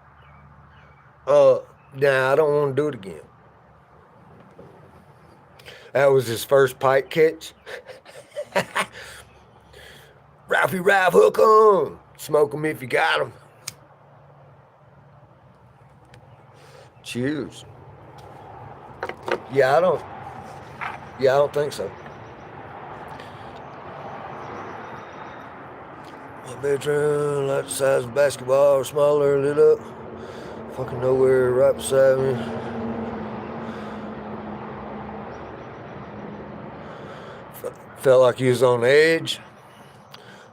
Nah, I don't want to do it again. That was his first pike catch. Ralphie Ralph, hook 'em. Smoke 'em if you got 'em. Cheers. Yeah, I don't think so. My bedroom, like the size of a basketball or smaller, lit up. Fucking nowhere, right beside me. Felt like you was on the edge.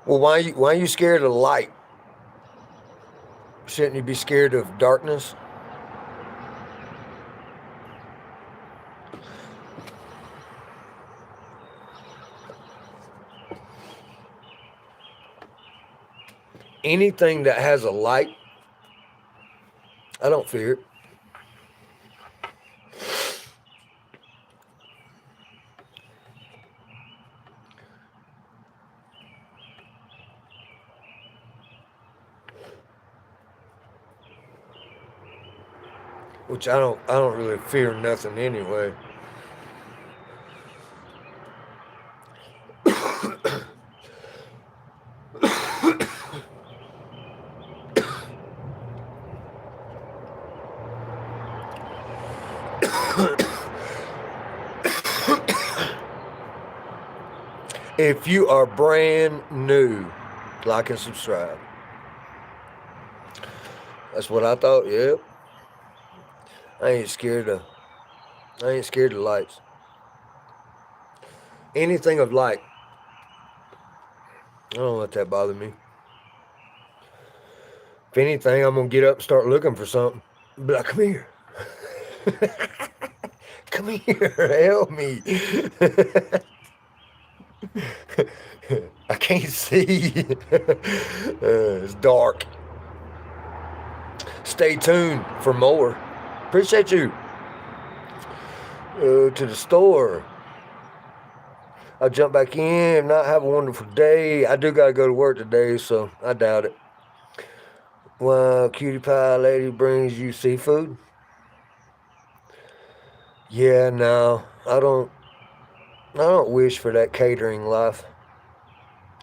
Well, why are you scared of light? Shouldn't you be scared of darkness? Anything that has a light, I don't fear it. Which I don't really fear nothing anyway. If you are brand new, like and subscribe. That's what I thought. Yep. I ain't scared of lights. Anything of light, I don't let that bother me. If anything, I'm gonna get up and start looking for something. Be like, come here. Come here, help me. I can't see. It's dark. Stay tuned for more. Appreciate you. To the store. I'll jump back in. Not have a wonderful day. I do gotta go to work today, so I doubt it. Well, cutie pie lady brings you seafood. Yeah, no, I don't wish for that catering life.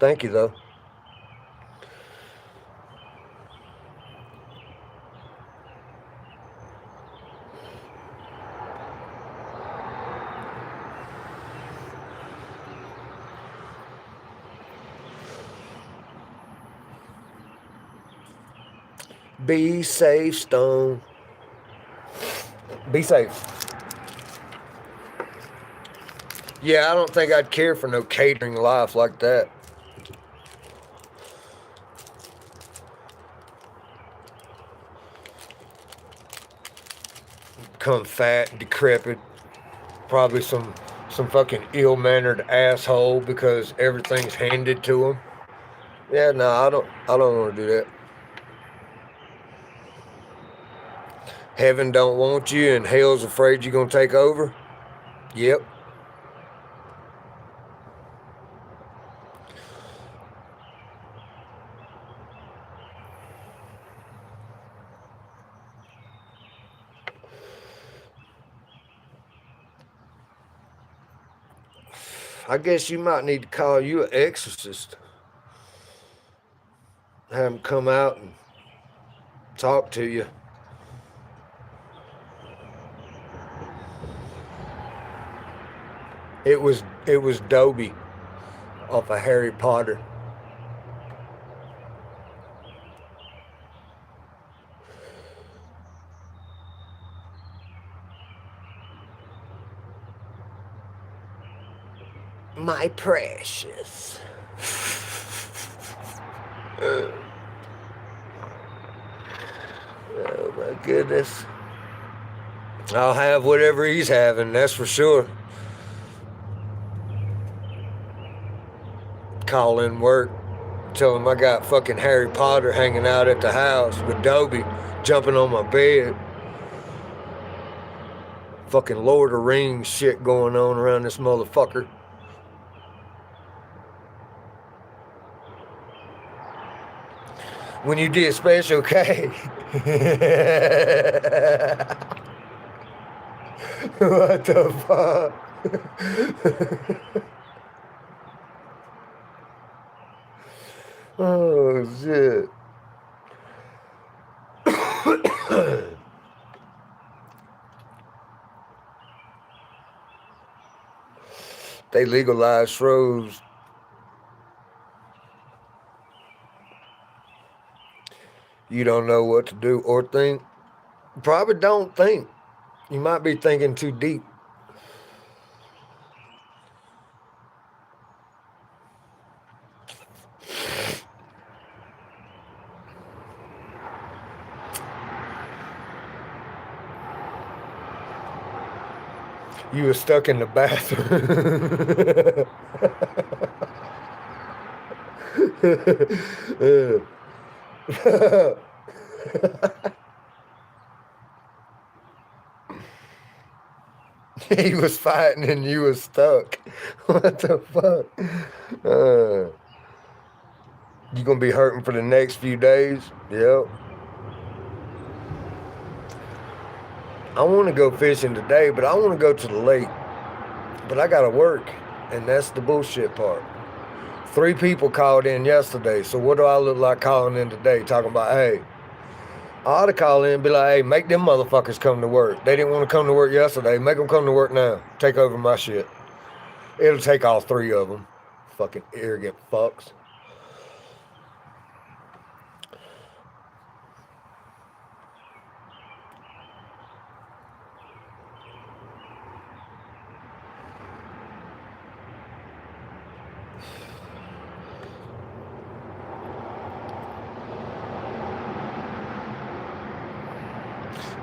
Thank you, though. Be safe, Stone. Be safe. Yeah, I don't think I'd care for no catering life like that. Become fat, decrepit, probably some fucking ill-mannered asshole because everything's handed to him. Yeah, no, I don't want to do that. Heaven don't want you and hell's afraid you're going to take over? Yep. I guess you might need to call you an exorcist. Have him come out and talk to you. It was Dobby off of Harry Potter. My precious. Oh my goodness. I'll have whatever he's having, that's for sure. Call in work. Tell him I got fucking Harry Potter hanging out at the house with Dobie jumping on my bed. Fucking Lord of the Rings shit going on around this motherfucker. When you did Special K. What the fuck? Oh shit. They legalized shrubs. You don't know what to do or think. Probably don't think. You might be thinking too deep. You were stuck in the bathroom. He was fighting and you was stuck. What the fuck? You gonna be hurting for the next few days? Yep. I want to go fishing today, but I want to go to the lake. But I gotta work, and that's the bullshit part. 3 people called in yesterday, so what do I look like calling in today? Talking about, hey, I ought to call in and be like, hey, make them motherfuckers come to work. They didn't want to come to work yesterday. Make them come to work now. Take over my shit. It'll take all 3 of them. Fucking arrogant fucks.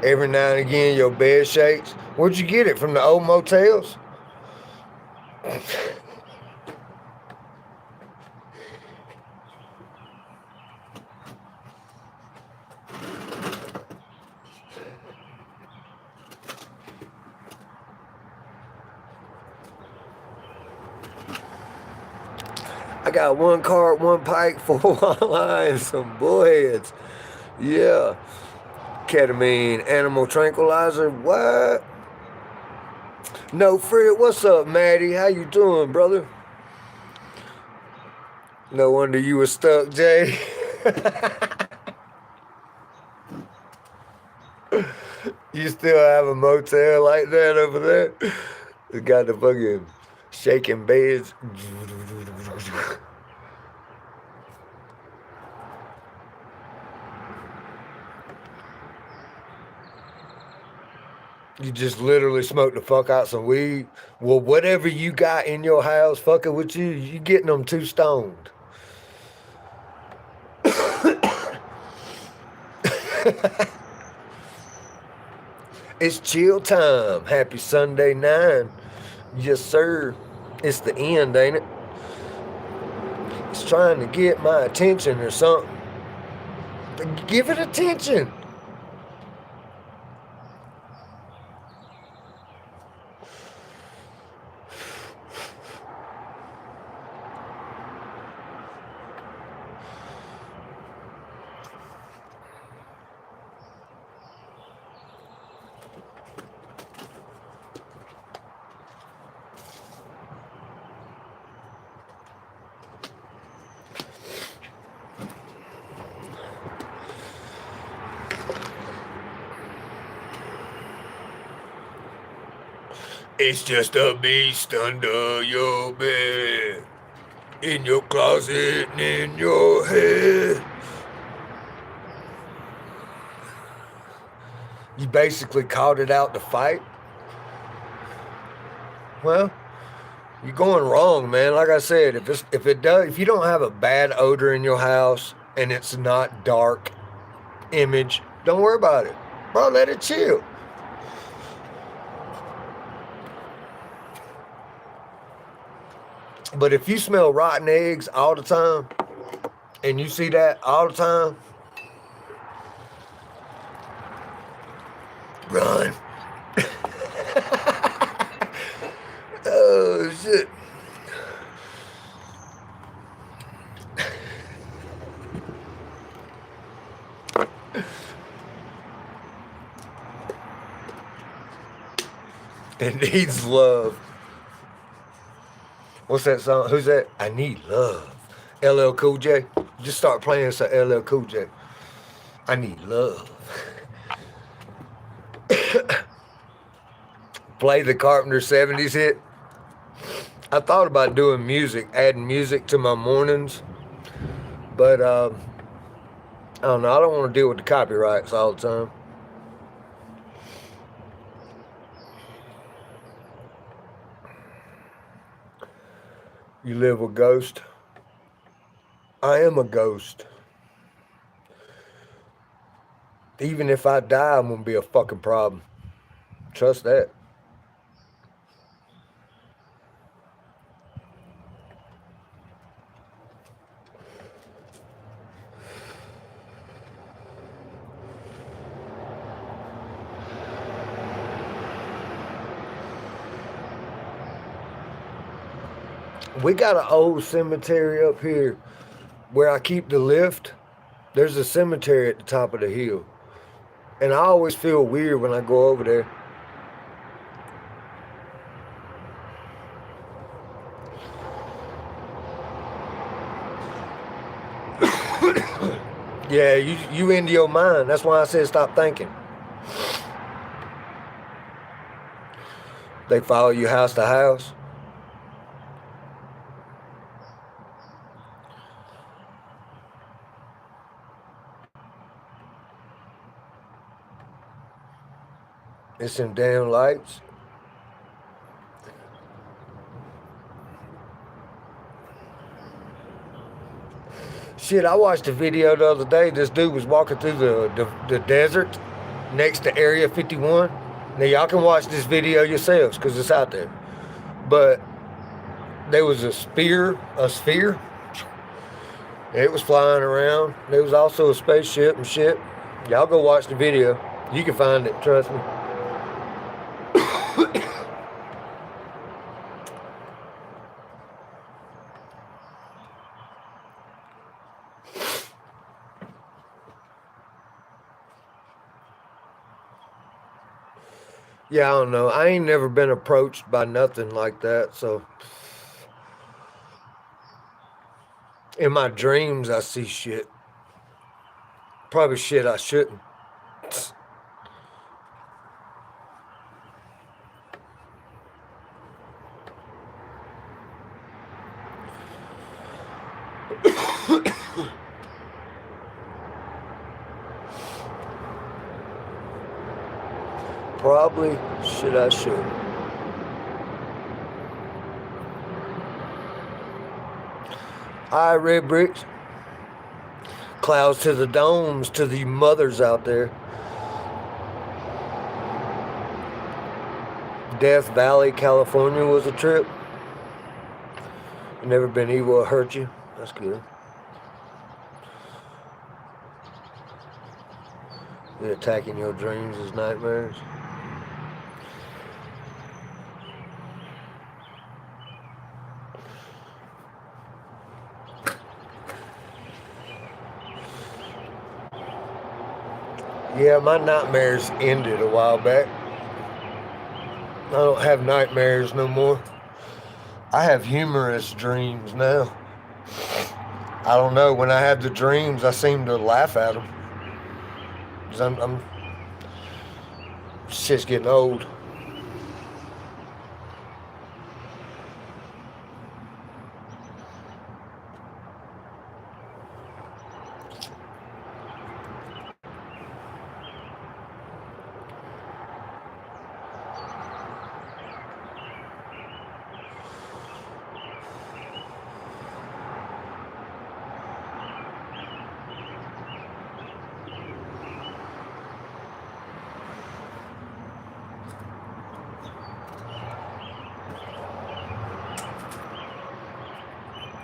Every now and again, your bed shakes. Where'd you get it? From the old motels? I got 1 cart, 1 pike, 4 walleye, and some bullheads. Yeah. Ketamine, animal tranquilizer, what? No, Fred, what's up, Maddie? How you doing, brother? No wonder you were stuck, Jay. You still have a motel like that over there? It's got the fucking shaking beds. You just literally smoke the fuck out some weed. Well, whatever you got in your house fucking with you, you getting them 2 stoned. It's chill time. Happy Sunday 9. Yes, sir. It's the end, ain't it? It's trying to get my attention or something. Give it attention. It's just a beast under your bed, in your closet and in your head. You basically called it out to fight? Well, you're going wrong, man. Like I said, if you don't have a bad odor in your house and it's not dark image, don't worry about it. Bro, let it chill. But if you smell rotten eggs all the time, and you see that all the time, run. Oh, shit. It needs love. What's that song? Who's that? I Need Love. LL Cool J. Just start playing some LL Cool J. I need love. Play the Carpenter 70s hit. I thought about doing music, adding music to my mornings, but I don't know. I don't want to deal with the copyrights all the time. You live with ghost? I am a ghost. Even if I die, I'm going to be a fucking problem. Trust that. We got an old cemetery up here where I keep the lift. There's a cemetery at the top of the hill. And I always feel weird when I go over there. Yeah, you into your mind. That's why I said stop thinking. They follow you house to house. It's them damn lights. Shit, I watched a video the other day. This dude was walking through the desert next to Area 51. Now, y'all can watch this video yourselves because it's out there. But there was a sphere. It was flying around. There was also a spaceship and shit. Y'all go watch the video. You can find it, trust me. Yeah, I don't know. I ain't never been approached by nothing like that, so in my dreams I see shit. Probably shit I shouldn't. Probably shit I shouldn't. Alright, red bricks. Clouds to the domes, to the mothers out there. Death Valley, California was a trip. Never been evil or hurt you. That's good. They're attacking your dreams as nightmares. Yeah, my nightmares ended a while back. I don't have nightmares no more. I have humorous dreams now. I don't know. When I have the dreams, I seem to laugh at them. Because shit's getting old.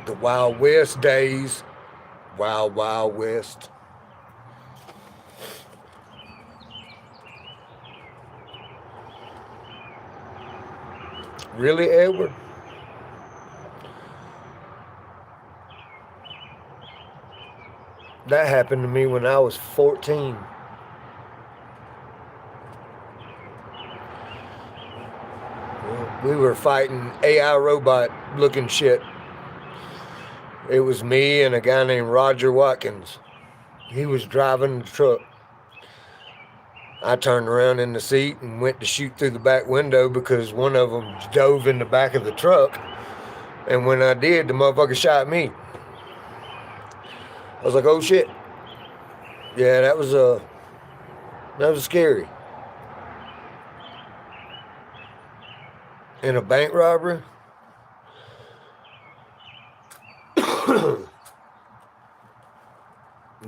The Wild West days Wild, Wild West. Really, Edward? That happened to me when I was 14. We were fighting AI robot looking shit. It was me and a guy named Roger Watkins. He was driving the truck. I turned around in the seat and went to shoot through the back window because one of them dove in the back of the truck. And when I did, the motherfucker shot me. I was like, oh shit. Yeah, that was scary. In a bank robbery?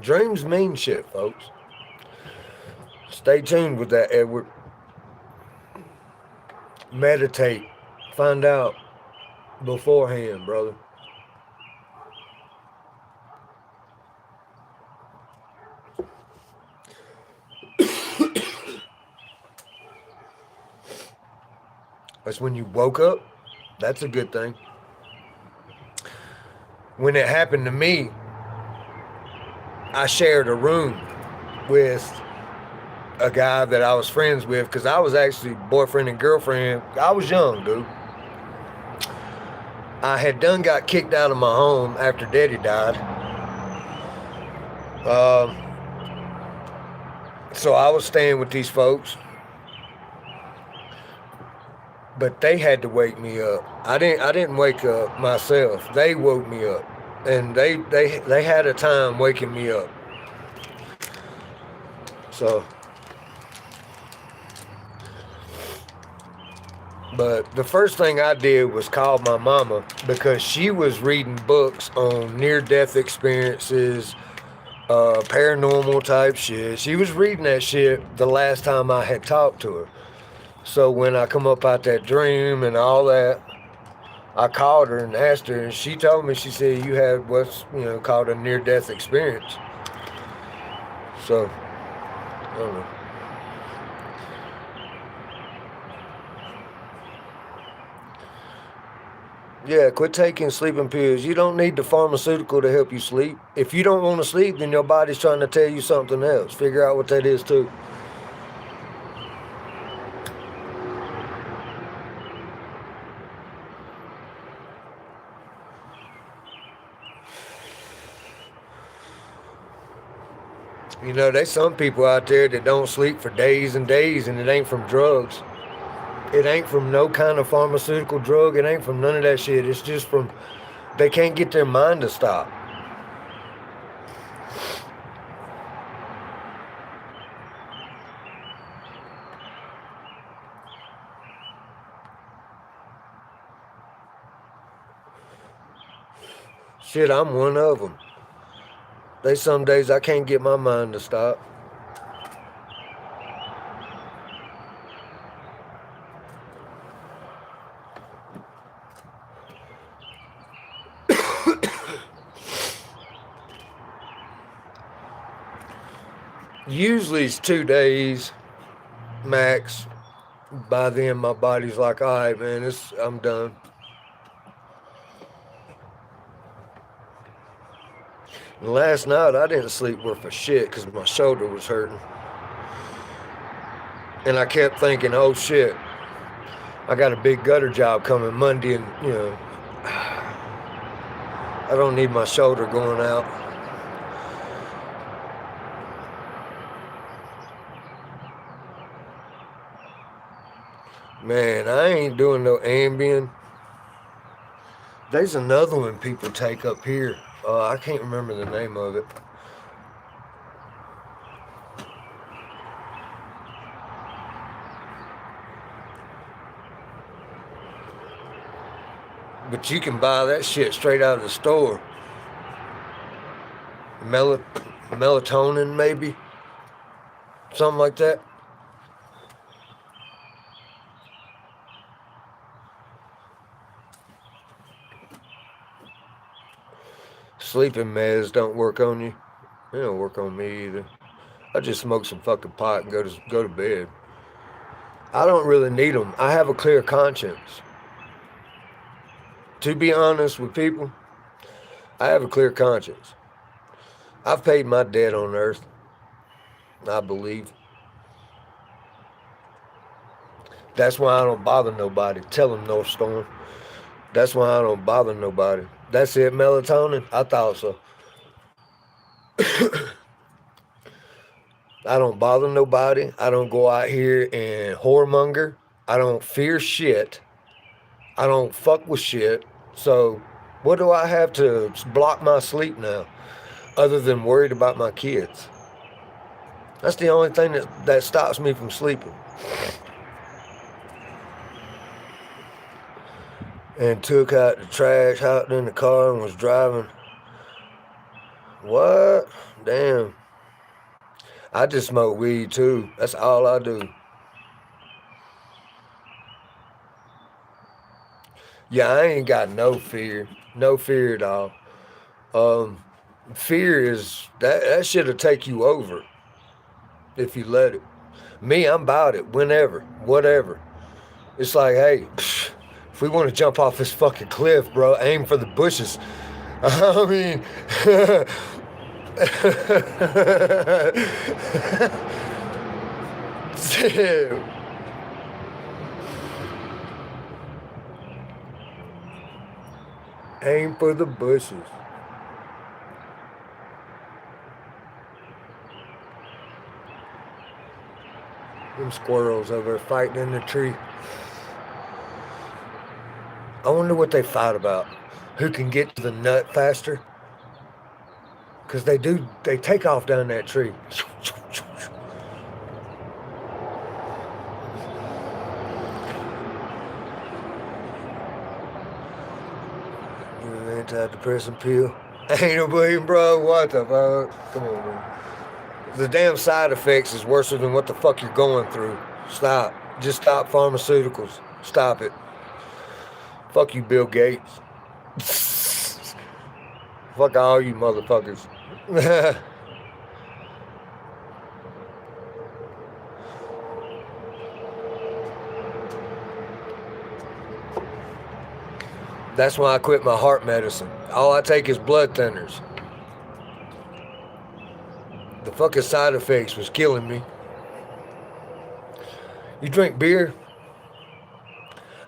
Dreams mean shit, folks. Stay tuned with that, Edward. Meditate. Find out beforehand, brother. That's when you woke up. That's a good thing. When it happened to me, I shared a room with a guy that I was friends with because I was actually boyfriend and girlfriend. I was young, dude. I had got kicked out of my home after Daddy died. So I was staying with these folks. But they had to wake me up. I didn't wake up myself. They woke me up. And they had a time waking me up. So, but the first thing I did was call my mama because she was reading books on near-death experiences, paranormal type shit. She was reading that shit the last time I had talked to her. So when I come up out that dream and all that, I called her and asked her, and she told me, she said, you had what's, called a near-death experience. So, I don't know. Yeah, quit taking sleeping pills. You don't need the pharmaceutical to help you sleep. If you don't want to sleep, then your body's trying to tell you something else. Figure out what that is, too. There's some people out there that don't sleep for days and days, and it ain't from drugs. It ain't from no kind of pharmaceutical drug. It ain't from none of that shit. It's just from, they can't get their mind to stop. Shit, I'm one of them. There's some days I can't get my mind to stop. Usually it's 2 days max. By then my body's like, all right, man, I'm done. And last night I didn't sleep worth a shit because my shoulder was hurting. And I kept thinking, oh shit, I got a big gutter job coming Monday, and I don't need my shoulder going out. Man, I ain't doing no Ambien. There's another one people take up here. I can't remember the name of it. But you can buy that shit straight out of the store. Melatonin, maybe? Something like that. sleeping meds don't work on you. They don't work on me either. I just smoke some fucking pot and go to bed. I don't really need them. I have a clear conscience. To be honest with people, I have a clear conscience. I've paid my debt on earth, I believe. That's why I don't bother nobody. Tell them, North Storm. That's why I don't bother nobody. That's it, melatonin? I thought so. I don't bother nobody. I don't go out here and whoremonger. I don't fear shit. I don't fuck with shit. So what do I have to block my sleep now other than worried about my kids? That's the only thing that stops me from sleeping. And took out the trash, hopped in the car and was driving. What? Damn. I just smoke weed too. That's all I do. Yeah, I ain't got no fear. No fear at all. Fear is, that shit'll take you over if you let it. Me, I'm about it. Whenever. Whatever. It's like, hey, if we want to jump off this fucking cliff, bro, aim for the bushes. I mean... Damn. Aim for the bushes. Them squirrels over there fighting in the tree. I wonder what they fight about. Who can get to the nut faster? Because they take off down that tree. Antidepressant pill. Ain't no bleeding, bro. What the fuck? Come on, man. The damn side effects is worse than what the fuck you're going through. Stop. Just stop pharmaceuticals. Stop it. Fuck you, Bill Gates. Fuck all you motherfuckers. That's why I quit my heart medicine. All I take is blood thinners. The fucking side effects was killing me. You drink beer?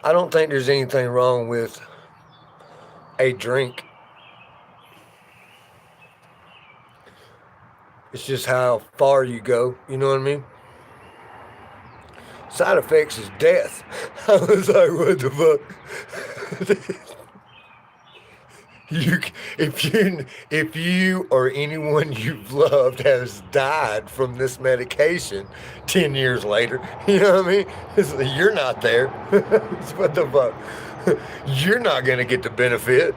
I don't think there's anything wrong with a drink. It's just how far you go. You know what I mean? Side effects is death. I was like, what the fuck? If you or anyone you've loved has died from this medication 10 years later, you know what I mean? It's like, you're not there. What the fuck? You're not gonna get the benefit.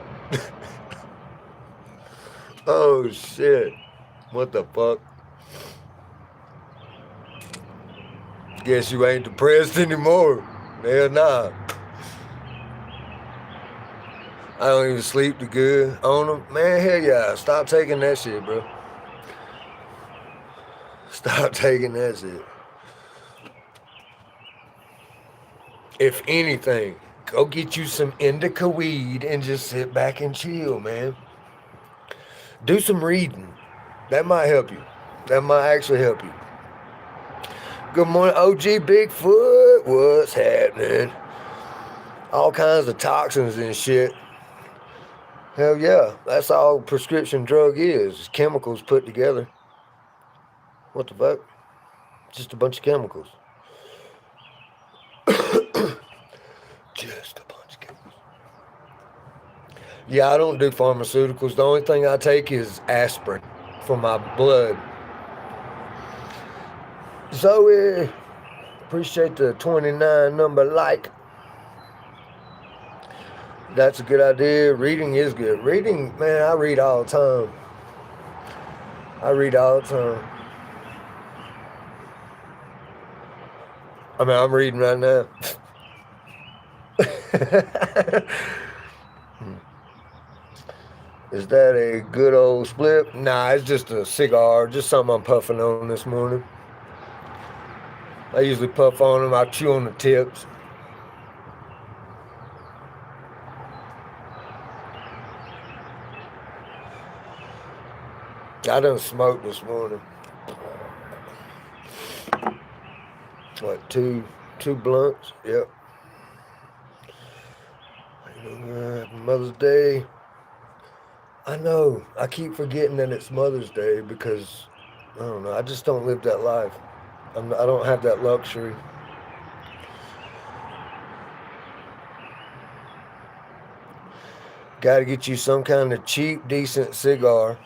Oh shit. What the fuck? Guess you ain't depressed anymore. Hell nah. I don't even sleep too good on them. Man, hell yeah. Stop taking that shit, bro. Stop taking that shit. If anything, go get you some indica weed and just sit back and chill, man. Do some reading. That might help you. That might actually help you. Good morning, OG Bigfoot. What's happening? All kinds of toxins and shit. Hell yeah, that's all prescription drug is chemicals put together. What the fuck? Just a bunch of chemicals. Just a bunch of chemicals. Yeah, I don't do pharmaceuticals. The only thing I take is aspirin for my blood. Zoe, appreciate the 29 number like. That's a good idea. Reading is good. Reading, man, I read all the time. I read all the time. I mean, I'm reading right now. Is that a good old split? Nah, it's just a cigar. Just something I'm puffing on this morning. I usually puff on them. I chew on the tips. I done smoked this morning. What, two blunts? Yep. Mother's Day. I know. I keep forgetting that it's Mother's Day because, I don't know, I just don't live that life. I don't have that luxury. Got to get you some kind of cheap, decent cigar.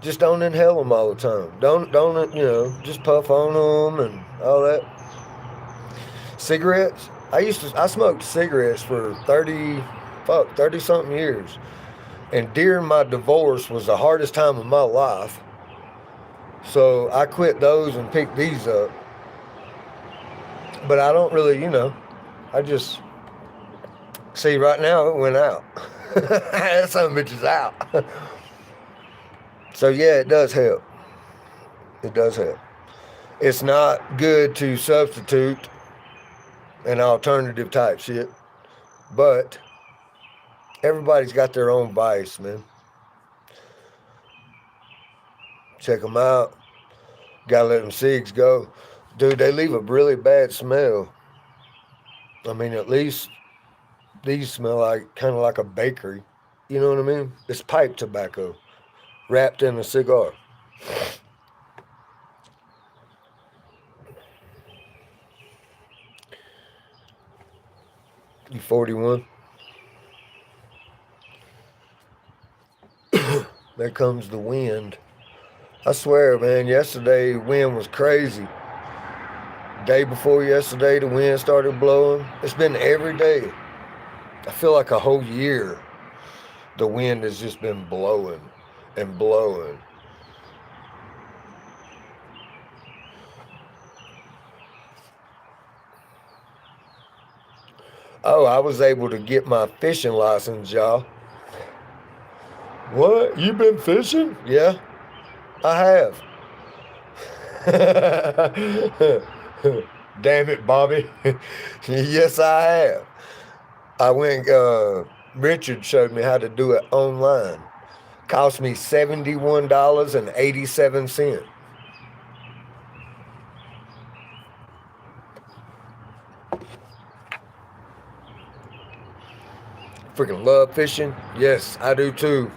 Just don't inhale them all the time. Don't just puff on them and all that. Cigarettes. I smoked cigarettes for 30 something years. And during my divorce was the hardest time of my life. So I quit those and picked these up. But I don't really, I just, see, right now it went out. That son of a bitch is out. So yeah, it does help. It does help. It's not good to substitute an alternative type shit, but everybody's got their own vice, man. Check them out. Gotta let them cigs go. Dude, they leave a really bad smell. I mean, at least these smell like kind of like a bakery. You know what I mean? It's pipe tobacco wrapped in a cigar. You 41? There comes the wind. I swear, man, yesterday wind was crazy. Day before yesterday, the wind started blowing. It's been every day. I feel like a whole year the wind has just been blowing and blowing. Oh, I was able to get my fishing license, y'all. What? You been fishing? Yeah, I have. Damn it, Bobby. Yes, I have. I went, Richard showed me how to do it online. Cost me $71.87. Freaking love fishing. Yes, I do too.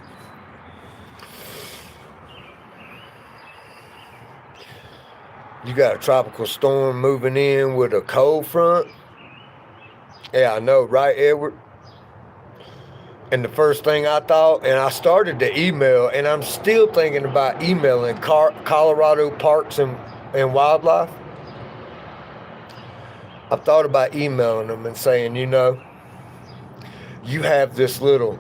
You got a tropical storm moving in with a cold front. Yeah, I know, right, Edward? And the first thing I thought, and I started to email, and I'm still thinking about emailing Colorado Parks and Wildlife. I've thought about emailing them and saying, you have this little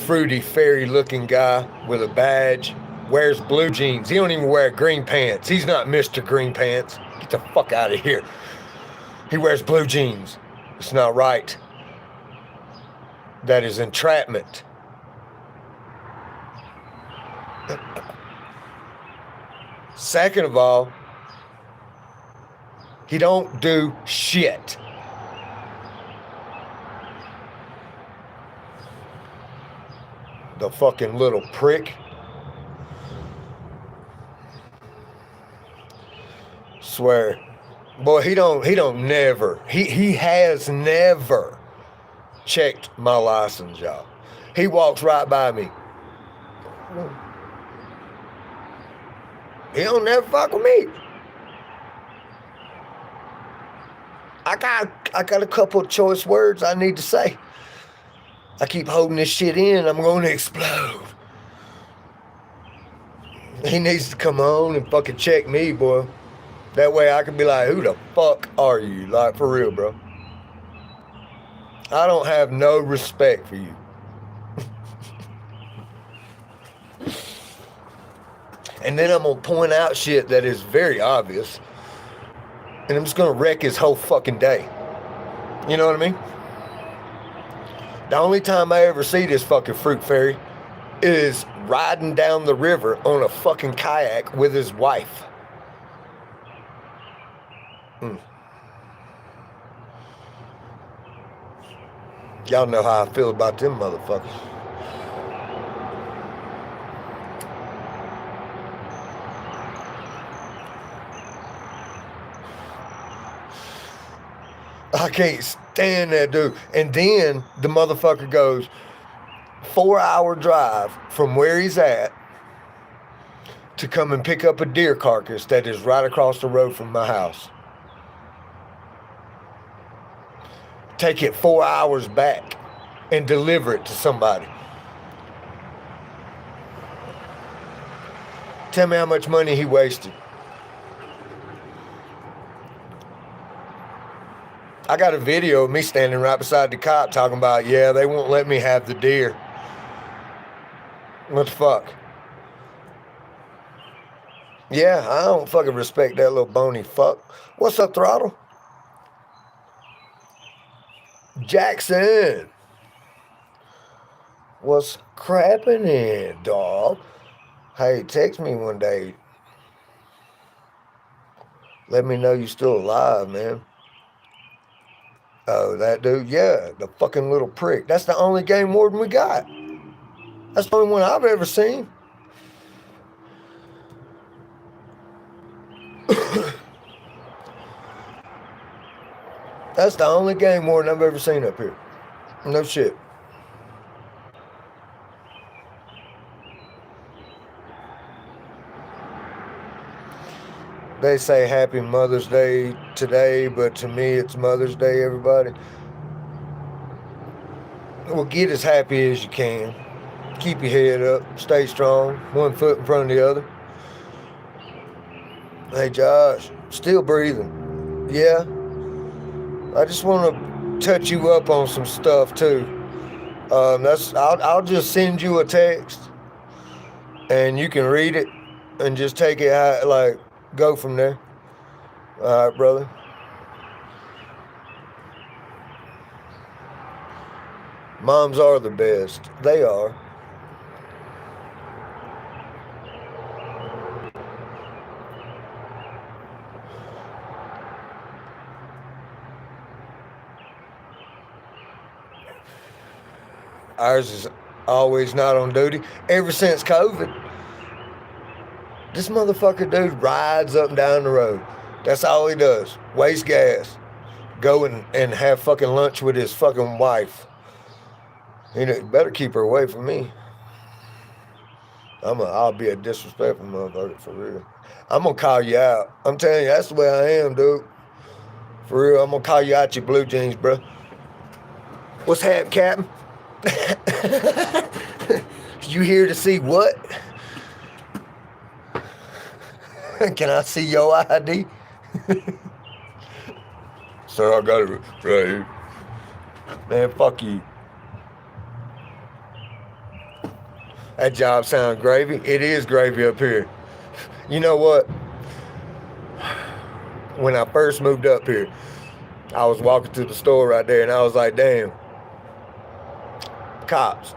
fruity fairy looking guy with a badge, wears blue jeans. He don't even wear green pants. He's not Mr. Green Pants. Get the fuck out of here. He wears blue jeans. It's not right. That is entrapment. Second of all, he don't do shit. The fucking little prick. Swear. Boy, he has never checked my license, y'all. He walks right by me. He don't never fuck with me. I got a couple of choice words I need to say. I keep holding this shit in, I'm going to explode. He needs to come on and fucking check me, boy. That way I can be like, who the fuck are you? Like, for real, bro. I don't have no respect for you. And then I'm going to point out shit that is very obvious. And I'm just going to wreck his whole fucking day. You know what I mean? The only time I ever see this fucking fruit fairy is riding down the river on a fucking kayak with his wife. Y'all know how I feel about them motherfuckers. I can't stand that dude. And then the motherfucker goes 4-hour drive from where he's at to come and pick up a deer carcass that is right across the road from my house. Take it 4 hours back and deliver it to somebody. Tell me how much money he wasted. I got a video of me standing right beside the cop talking about, yeah, they won't let me have the deer. What the fuck? Yeah, I don't fucking respect that little bony fuck. What's up, Throttle? Jackson. What's crapping in, dog? Hey, text me one day. Let me know you still alive, man. Oh, that dude? Yeah, the fucking little prick. That's the only game warden we got. That's the only one I've ever seen. That's the only game warden I've ever seen up here. No shit. They say Happy Mother's Day today, but to me it's Mother's Day, everybody. Well, get as happy as you can. Keep your head up. Stay strong. One foot in front of the other. Hey, Josh. Still breathing. Yeah. I just want to touch you up on some stuff, too. I'll just send you a text, and you can read it, and just take it out, like, go from there. All right, brother. Moms are the best. They are. Ours is always not on duty. Ever since COVID. This motherfucker dude rides up and down the road. That's all he does. Waste gas. Go and have fucking lunch with his fucking wife. You know, better keep her away from me. I'll be a disrespectful motherfucker, for real. I'm gonna call you out. I'm telling you, that's the way I am, dude. For real, I'm gonna call you out your blue jeans, bro. What's happening, Captain? You here to see what? Can I see your ID? Sir, I got it right here. Man, fuck you. That job sounds gravy. It is gravy up here. You know what? When I first moved up here, I was walking to the store right there, and I was like, damn. Cops.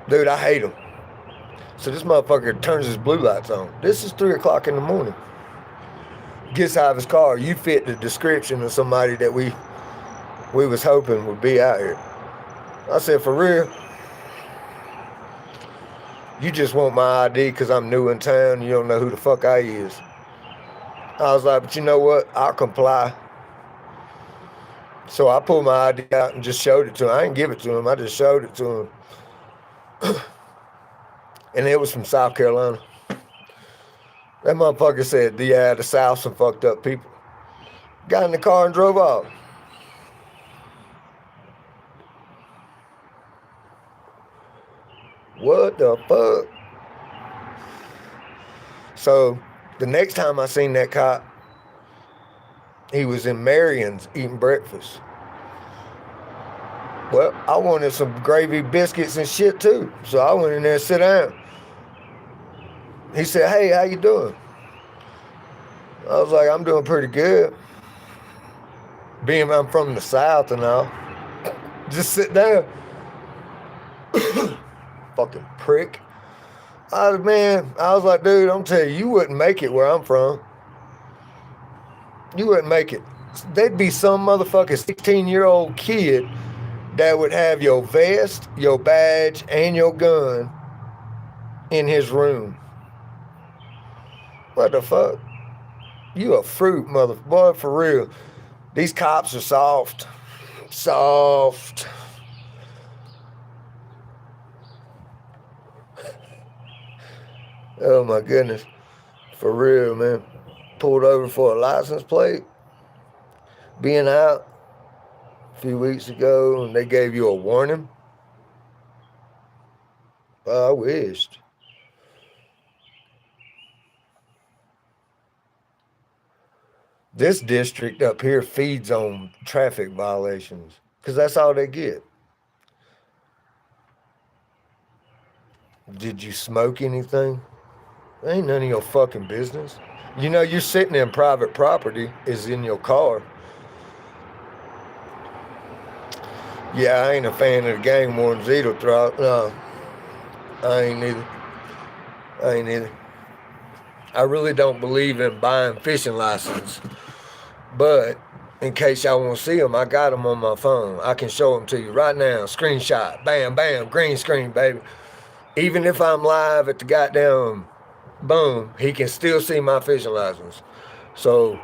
Dude, I hate them. So this motherfucker turns his blue lights on. This is 3 o'clock in the morning. Gets out of his car. You fit the description of somebody that we was hoping would be out here. I said, for real? You just want my ID because I'm new in town. You don't know who the fuck I is. I was like, but you know what? I'll comply. So I pulled my ID out and just showed it to him. I didn't give it to him. I just showed it to him. And it was from South Carolina. That motherfucker said, yeah, the South some fucked up people. Got in the car and drove off. What the fuck? So the next time I seen that cop, he was in Marion's eating breakfast. Well, I wanted some gravy biscuits and shit too. So I went in there and sit down. He said, hey, how you doing? I was like, I'm doing pretty good. Being I'm from the South and all. Just sit down. Fucking prick. I was like, dude, I'm telling you, you wouldn't make it where I'm from. You wouldn't make it. There'd be some motherfucking 16-year-old kid that would have your vest, your badge, and your gun in his room. What the fuck? You a fruit, boy, for real. These cops are soft. Soft. Oh my goodness. For real, man. Pulled over for a license plate. Being out a few weeks ago, and they gave you a warning. I wished. This district up here feeds on traffic violations because that's all they get. Did you smoke anything? Ain't none of your fucking business. You know, you're sitting in private property is in your car. Yeah, I ain't a fan of the gang wardens either, no. I ain't either. I really don't believe in buying fishing license. But in case y'all want to see them, I got them on my phone. I can show them to you right now. Screenshot. Bam, bam. Green screen, baby. Even if I'm live at the goddamn boom, he can still see my fishing license. So,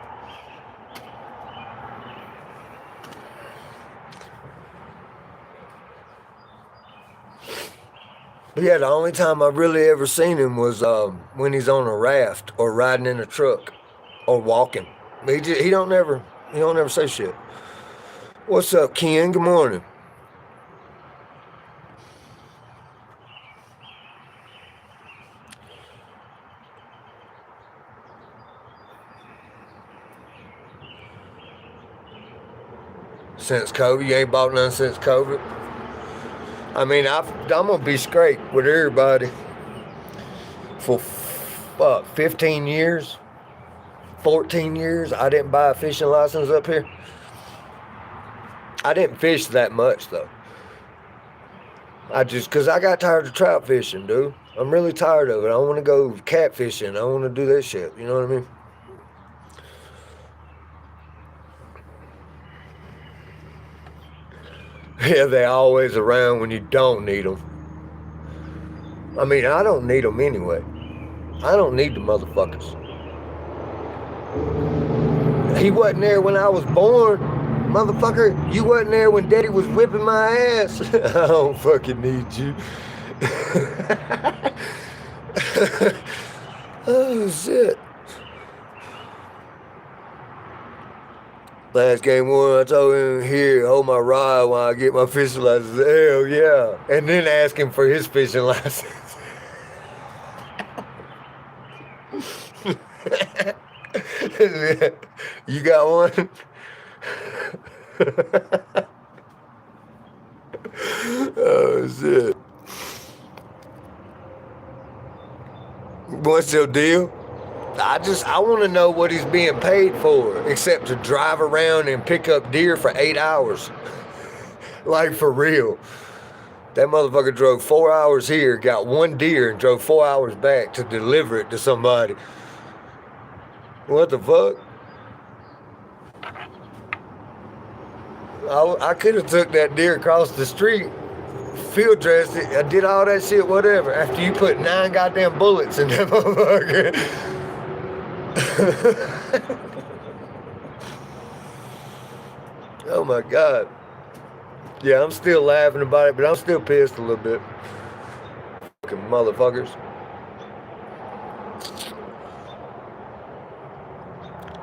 but yeah, the only time I really ever seen him was when he's on a raft or riding in a truck or walking. He don't never say shit. What's up, Ken? Good morning. Since COVID, you ain't bought none since COVID. I mean, I'm gonna be straight with everybody. For 15 years, 14 years, I didn't buy a fishing license up here. I didn't fish that much though. Cause I got tired of trout fishing, dude. I'm really tired of it. I want to go catfishing. I want to do that shit. You know what I mean? Yeah, they always around when you don't need them. I mean, I don't need them anyway. I don't need the motherfuckers. He wasn't there when I was born. Motherfucker, you wasn't there when daddy was whipping my ass. I don't fucking need you. Oh, shit. Last game one, I told him, here, hold my rod while I get my fishing license. Hell yeah. And then ask him for his fishing license. You got one? Oh, shit. What's your deal? I want to know what he's being paid for, except to drive around and pick up deer for 8 hours. Like, for real. That motherfucker drove 4 hours here, got one deer, and drove 4 hours back to deliver it to somebody. What the fuck? I could have took that deer across the street, field dressed it, I did all that shit, whatever, after you put 9 goddamn bullets in that motherfucker. Oh my God. Yeah, I'm still laughing about it, but I'm still pissed a little bit. Fucking motherfuckers.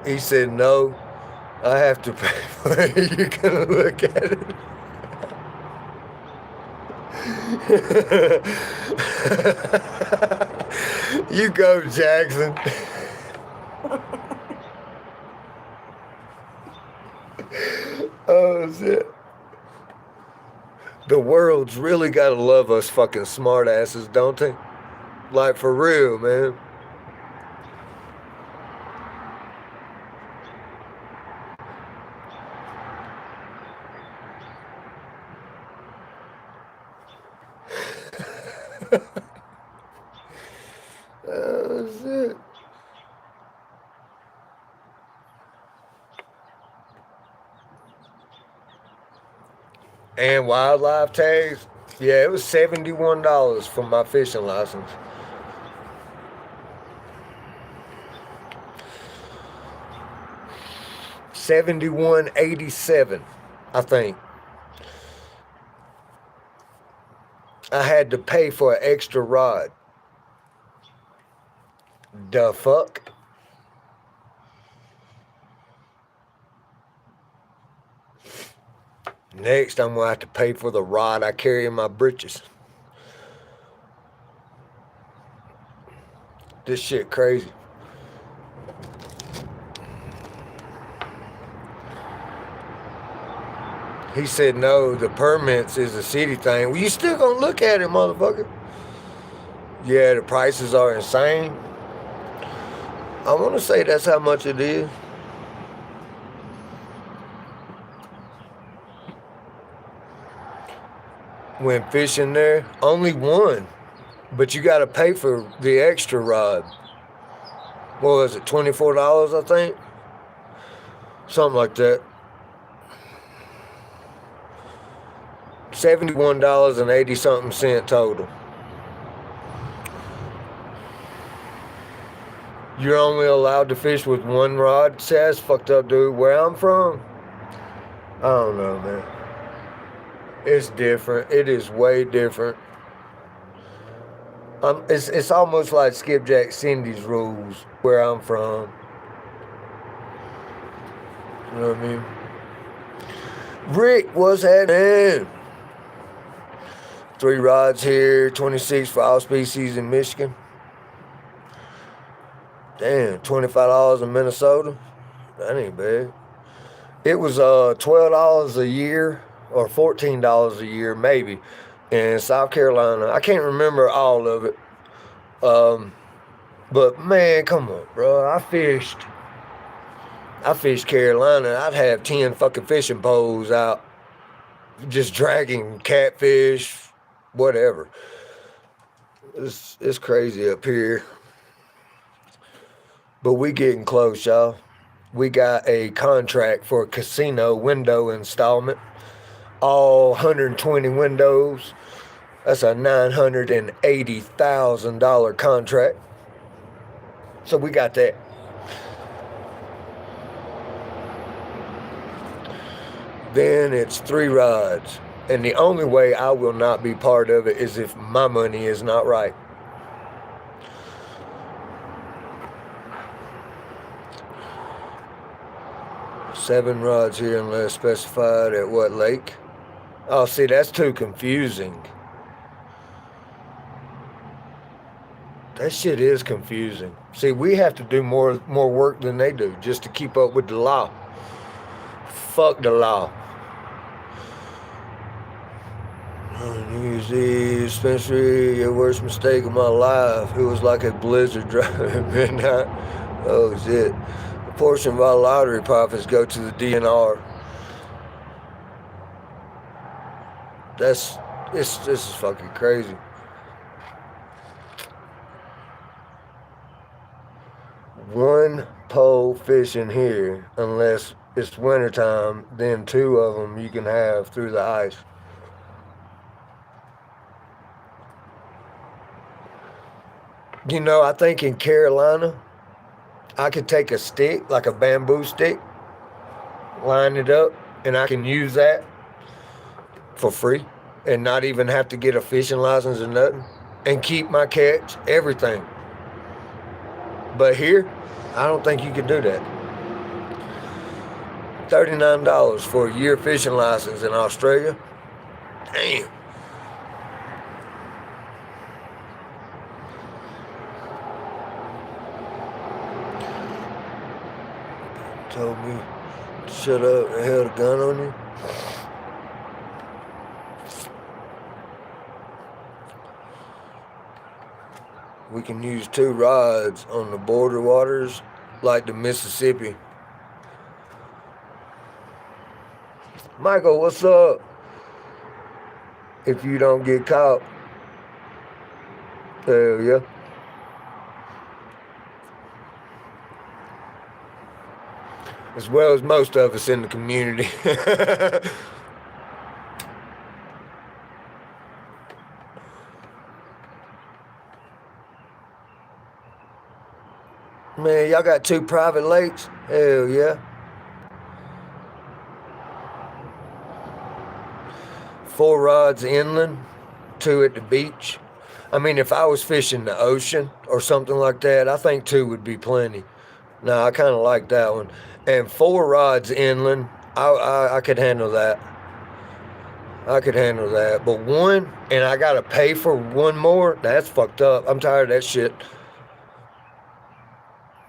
He said, no, I have to pay for it. You're gonna look at it. You go, Jackson. Oh, shit. The world's really gotta love us fucking smartasses, don't they? Like, for real, man. Oh, shit. And wildlife tags. Yeah, it was $71 for my fishing license. $71.87, I think. I had to pay for an extra rod. The fuck? Next, I'm gonna have to pay for the rod I carry in my britches. This shit crazy. He said, no, the permits is a city thing. Well, you still gonna look at it, motherfucker. Yeah, the prices are insane. I want to say that's how much it is. When fishing there, only one. But you got to pay for the extra rod. What was it, $24, I think? Something like that. $71.80-something total. You're only allowed to fish with one rod? See, that's fucked up, dude. Where I'm from, I don't know, man. It's different. It is way different. It's almost like Skipjack Cindy's rules where I'm from. You know what I mean? Rick, what's happening? 3 rods here, 26 for all species in Michigan. Damn, $25 in Minnesota? That ain't bad. It was $12 a year or $14 a year, maybe, in South Carolina. I can't remember all of it. But man, come on, bro. I fished Carolina. I'd have 10 fucking fishing poles out, just dragging catfish, whatever. It's crazy up here. But we getting close, y'all. We got a contract for a casino window installment. All 120 windows. That's a $980,000 contract. So we got that. Then it's 3 rods. And the only way I will not be part of it is if my money is not right. Seven rods here unless specified at what lake? Oh, see, that's too confusing. That shit is confusing. See, we have to do more work than they do just to keep up with the law. Fuck the law. New Year's Eve dispensary, your worst mistake of my life. It was like a blizzard driving at midnight. Oh shit. A portion of our lottery profits go to the DNR. This is fucking crazy. One pole fishing here, unless it's wintertime, then 2 of them you can have through the ice. You know, I think in Carolina, I could take a stick, like a bamboo stick, line it up, and I can use that for free and not even have to get a fishing license or nothing, and keep my catch, everything. But here, I don't think you can do that. $39 for a year fishing license in Australia. Damn. Told me to shut up and held a gun on you. We can use 2 rods on the border waters like the Mississippi. Michael, what's up? If you don't get caught. Hell yeah. As well as most of us in the community. Man, y'all got 2 private lakes? Hell yeah. 4 rods inland, 2 at the beach. I mean, if I was fishing the ocean or something like that, I think 2 would be plenty. No, I kind of like that one. And 4 rods inland, I could handle that. I could handle that. But 1, and I got to pay for 1 more, that's fucked up. I'm tired of that shit.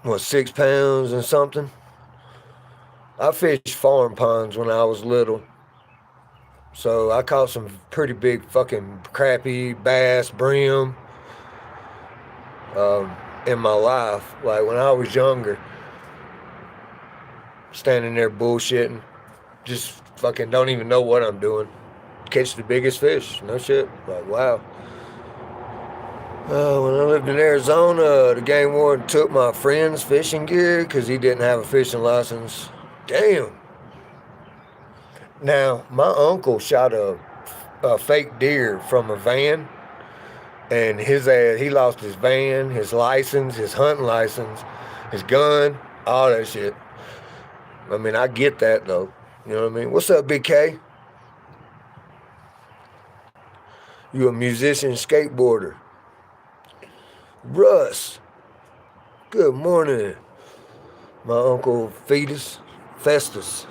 What, 6 pounds and something? I fished farm ponds when I was little. So I caught some pretty big fucking crappie, bass, brim in my life. Like when I was younger, standing there bullshitting, just fucking don't even know what I'm doing. Catch the biggest fish, no shit. Like, wow. When I lived in Arizona, the game warden took my friend's fishing gear because he didn't have a fishing license. Damn. Now, my uncle shot a fake deer from a van, and his ass, he lost his van, his license, his hunting license, his gun, all that shit. I mean, I get that, though. You know what I mean? What's up, Big K? You a musician, skateboarder. Russ, good morning. My uncle Festus.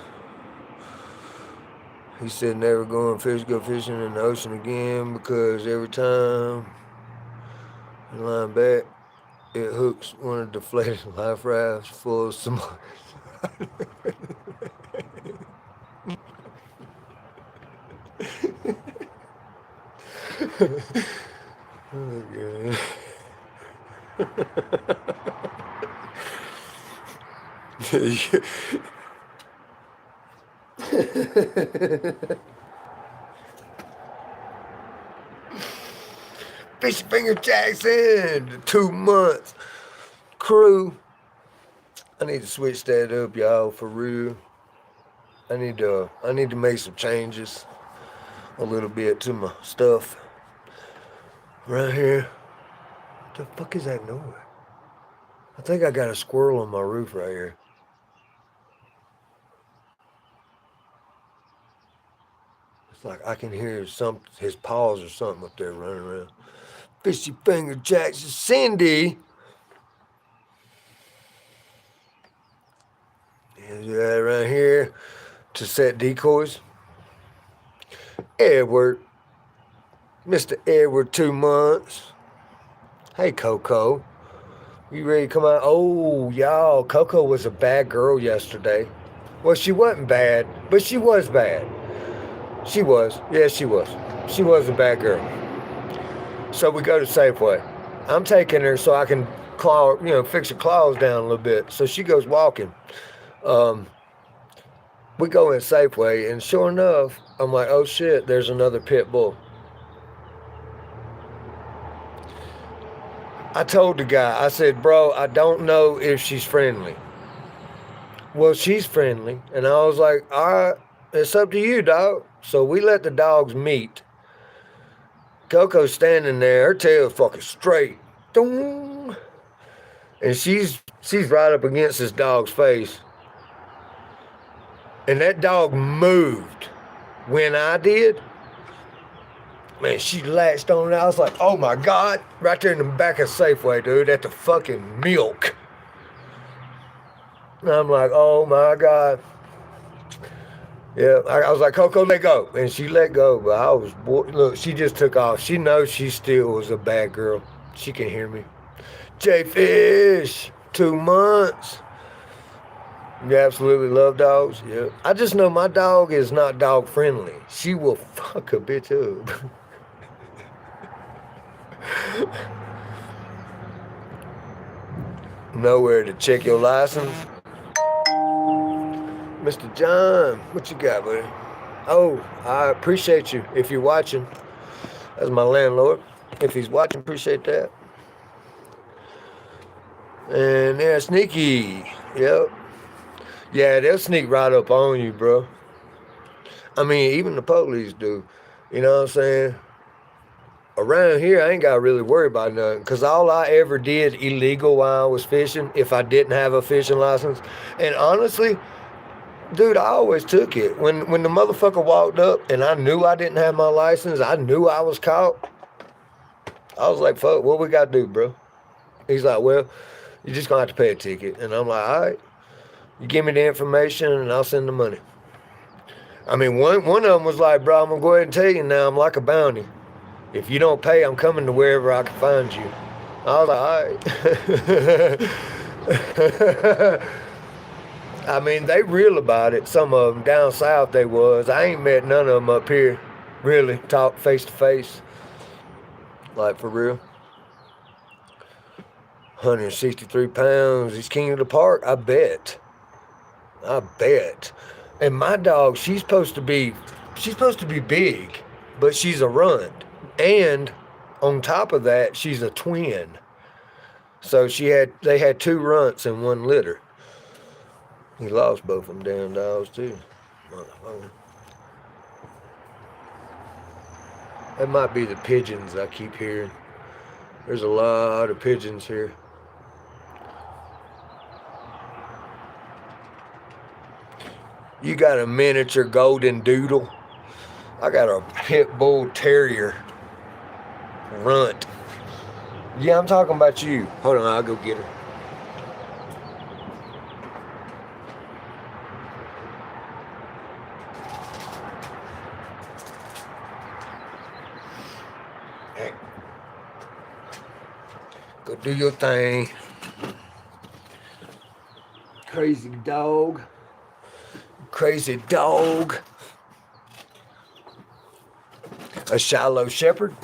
He said never go fishing in the ocean again because every time you line back, it hooks one of the deflated life rafts full of some. Oh, God. Fishy Finger Jackson, 2 months. Crew. I need to switch that up, y'all, for real. I need to make some changes a little bit to my stuff. Right here. What the fuck is that noise? I think I got a squirrel on my roof right here. It's like I can hear his paws or something up there running around. Fishy Finger Jackson, Cindy. Is that right here to set decoys? Edward. Mr. Edward, 2 months. Hey, Coco. You ready to come out? Oh, y'all, Coco was a bad girl yesterday. Well, she wasn't bad, but she was bad. She was. Yeah, she was. She was a bad girl. So we go to Safeway. I'm taking her so I can fix her claws down a little bit. So she goes walking. We go in Safeway, and sure enough, I'm like, oh shit, there's another pit bull. I told the guy, I said, bro, I don't know if she's friendly. Well, she's friendly. And I was like, all right, it's up to you, dog. So we let the dogs meet. Coco's standing there, her tail fucking straight. Dong. And she's right up against this dog's face. And that dog moved when I did. Man, she latched on it. I was like, oh my God. Right there in the back of Safeway, dude, at the fucking milk. And I'm like, oh my God. Yeah, I was like, Coco, let go. And she let go, but I was, look, she just took off. She knows she still was a bad girl. She can hear me. J-Fish, 2 months. You absolutely love dogs? Yeah. I just know my dog is not dog friendly. She will fuck a bitch up. Nowhere to check your license. Mr. John, what you got, buddy? Oh, I appreciate you if you're watching. That's my landlord. If he's watching, appreciate that. And yeah, sneaky. Yep. Yeah, they'll sneak right up on you, bro. I mean, even the police do. You know what I'm saying? Around here, I ain't got to really worry about nothing. Because all I ever did illegal while I was fishing, if I didn't have a fishing license, and honestly, dude, I always took it. When the motherfucker walked up and I knew I didn't have my license, I knew I was caught, I was like, fuck, what we got to do, bro? He's like, well, you're just going to have to pay a ticket. And I'm like, all right, you give me the information and I'll send the money. I mean, one of them was like, bro, I'm going to go ahead and tell you now, I'm like a bounty. If you don't pay, I'm coming to wherever I can find you. I was like, all right. I mean, they real about it. Some of them down south they was. I ain't met none of them up here. Really, talk face to face. Like, for real. 163 pounds. He's king of the park. I bet. And my dog, she's supposed to be big, but she's a runt. And on top of that, she's a twin. So they had 2 runts in one litter. He lost both of them damn dogs too. Motherfucker. That might be the pigeons I keep hearing. There's a lot of pigeons here. You got a miniature golden doodle. I got a pit bull terrier runt. Yeah, I'm talking about you. Hold on, I'll go get her. Hey. Go do your thing. Crazy dog. Crazy dog. A shallow shepherd.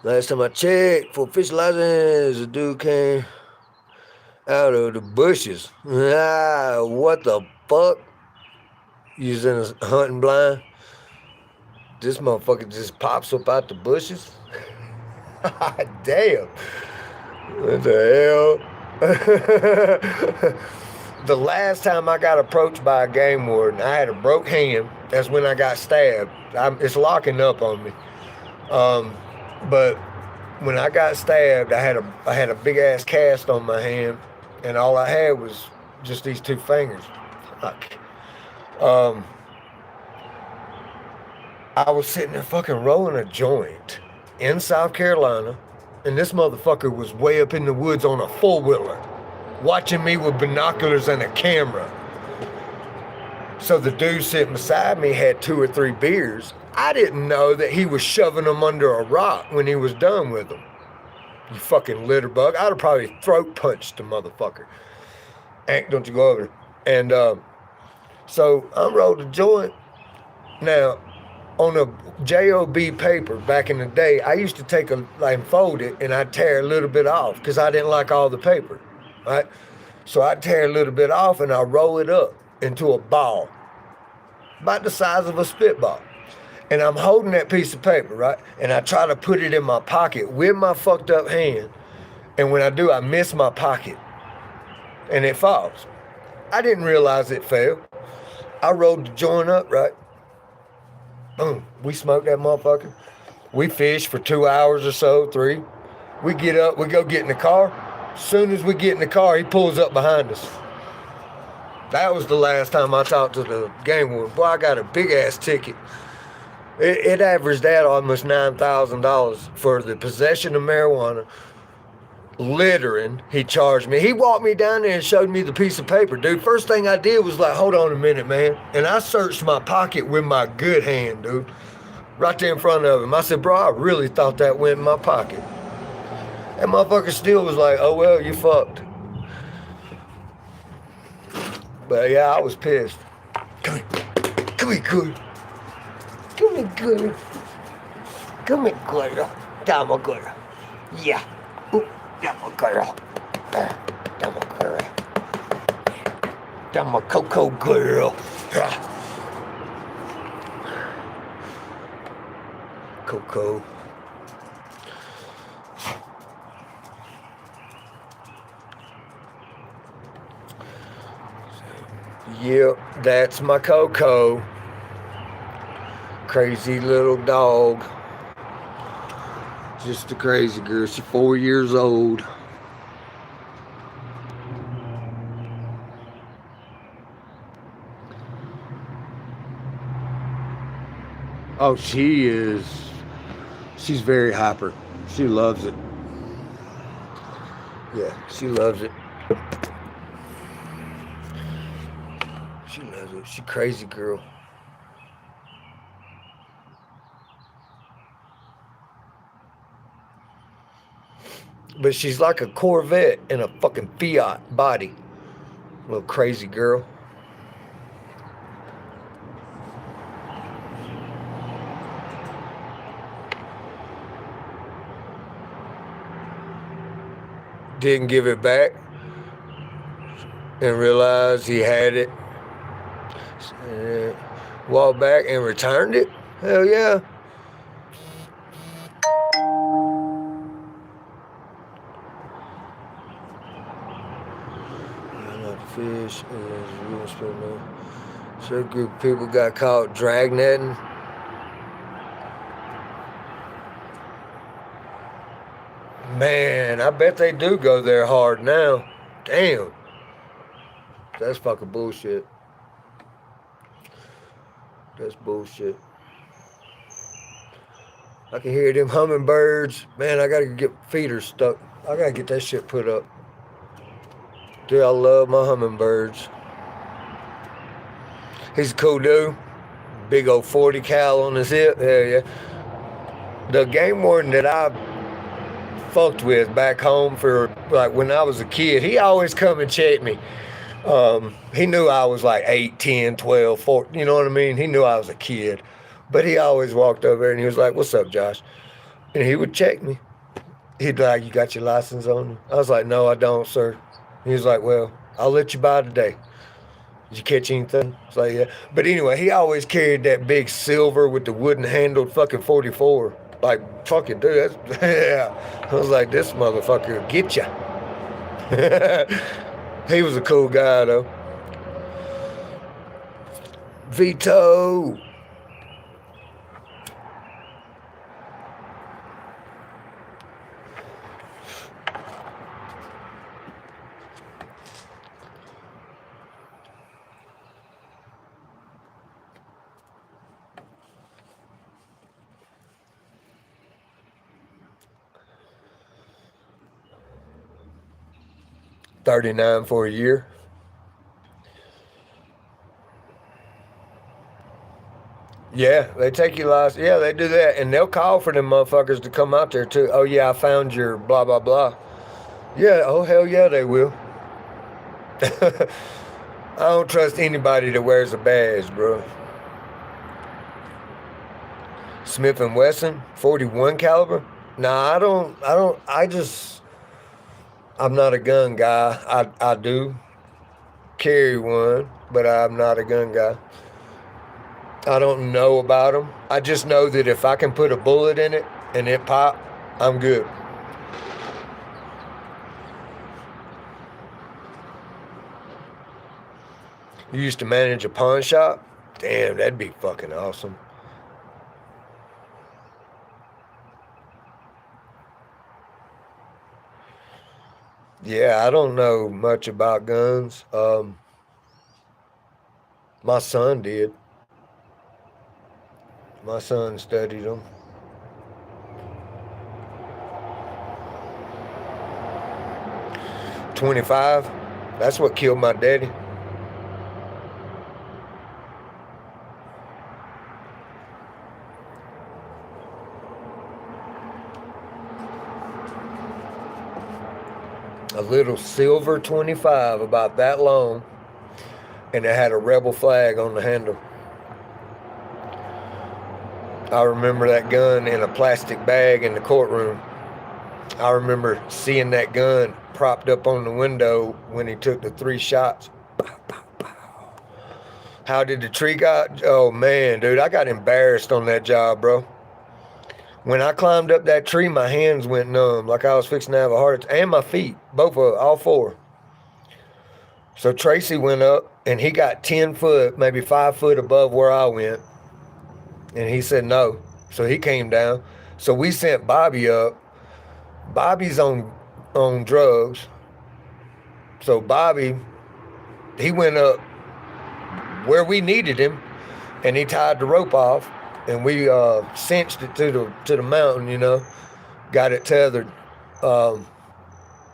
Last time I checked for fish license, a dude came out of the bushes. What the fuck? Using a hunting blind. This motherfucker just pops up out the bushes. Damn. What the hell? The last time I got approached by a game warden, I had a broke hand. That's when I got stabbed. It's locking up on me. But when I got stabbed, I had a big ass cast on my hand, and all I had was just these 2 fingers. Fuck. I was sitting there fucking rolling a joint in South Carolina, and this motherfucker was way up in the woods on a 4-wheeler, watching me with binoculars and a camera. So the dude sitting beside me had 2 or 3 beers. I didn't know that he was shoving them under a rock when he was done with them. You fucking litter bug. I'd have probably throat punched the motherfucker. Hank, don't you go over there. And so I rolled a joint. Now, on a JOB paper back in the day, I used to take and fold it, and I'd tear a little bit off because I didn't like all the paper, right? So I'd tear a little bit off and I'd roll it up into a ball, about the size of a spitball. And I'm holding that piece of paper, right? And I try to put it in my pocket with my fucked up hand. And when I do, I miss my pocket. And it falls. I didn't realize it fell. I rolled the joint up, right? Boom. We smoked that motherfucker. We fished for 2 hours or so, 3. We get up, we go get in the car. As soon as we get in the car, he pulls up behind us. That was the last time I talked to the game warden. Boy, I got a big ass ticket. It averaged out almost $9,000 for the possession of marijuana, littering. He charged me. He walked me down there and showed me the piece of paper, dude. First thing I did was like, hold on a minute, man. And I searched my pocket with my good hand, dude, right there in front of him. I said, bro, I really thought that went in my pocket. That motherfucker still was like, oh, well, you fucked. But yeah, I was pissed. Come here, good. Come here, good. Come here, girl. Down my girl. Yeah. Ooh, down my girl. Down my girl. Down my cocoa girl. Cocoa. Yep, that's my Coco. Crazy little dog. Just a crazy girl. She's 4 years old. Oh, she's very hyper. She loves it. Yeah, she loves it. She loves it. She crazy girl. But she's like a Corvette in a fucking Fiat body. Little crazy girl. Didn't give it back and realized he had it. Walked back and returned it. Hell yeah. Fish. So a group of people got caught drag netting. Man, I bet they do go there hard now. Damn. That's fucking bullshit. That's bullshit. I can hear them hummingbirds. Man, I gotta get feeders stuck. I gotta get that shit put up. Dude, I love my hummingbirds. He's a cool dude. Big old 40 cal on his hip. Hell yeah. The game warden that I fucked with back home for like when I was a kid, he always come and check me. He knew I was like 8, 10, 12, 14, you know what I mean? He knew I was a kid. But he always walked over there and he was like, "What's up, Josh?" And he would check me. He'd be like, "You got your license on you?" I was like, "No, I don't, sir." He was like, "Well, I'll let you buy today. Did you catch anything?" It's like, yeah. But anyway, he always carried that big silver with the wooden handled fucking 44. Like, fucking dude, that's, yeah. I was like, this motherfucker will get ya. He was a cool guy, though. Vito. $39 for a year. Yeah, they take your license. Yeah, they do that. And they'll call for them motherfuckers to come out there, too. "Oh, yeah, I found your blah, blah, blah." Yeah, oh, hell yeah, they will. I don't trust anybody that wears a badge, bro. Smith & Wesson, 41 caliber? Nah, I'm not a gun guy. I do carry one, but I'm not a gun guy. I don't know about them. I just know that if I can put a bullet in it and it pop, I'm good. You used to manage a pawn shop? Damn, that'd be fucking awesome. Yeah, I don't know much about guns. My son did. My son studied them. .25. That's what killed my daddy. A little silver .25, about that long, and it had a rebel flag on the handle. I remember that gun in a plastic bag in the courtroom. I remember seeing that gun propped up on the window when he took the 3 shots. How did the tree got? Oh man, dude, I got embarrassed on that job, bro. When I climbed up that tree, my hands went numb, like I was fixing to have a heart attack, and my feet, all 4. So Tracy went up, and he got 10 foot, maybe 5 foot above where I went. And he said no. So he came down. So we sent Bobby up. Bobby's on drugs. So Bobby, he went up where we needed him, and he tied the rope off, and we cinched it to the mountain, you know, got it tethered. And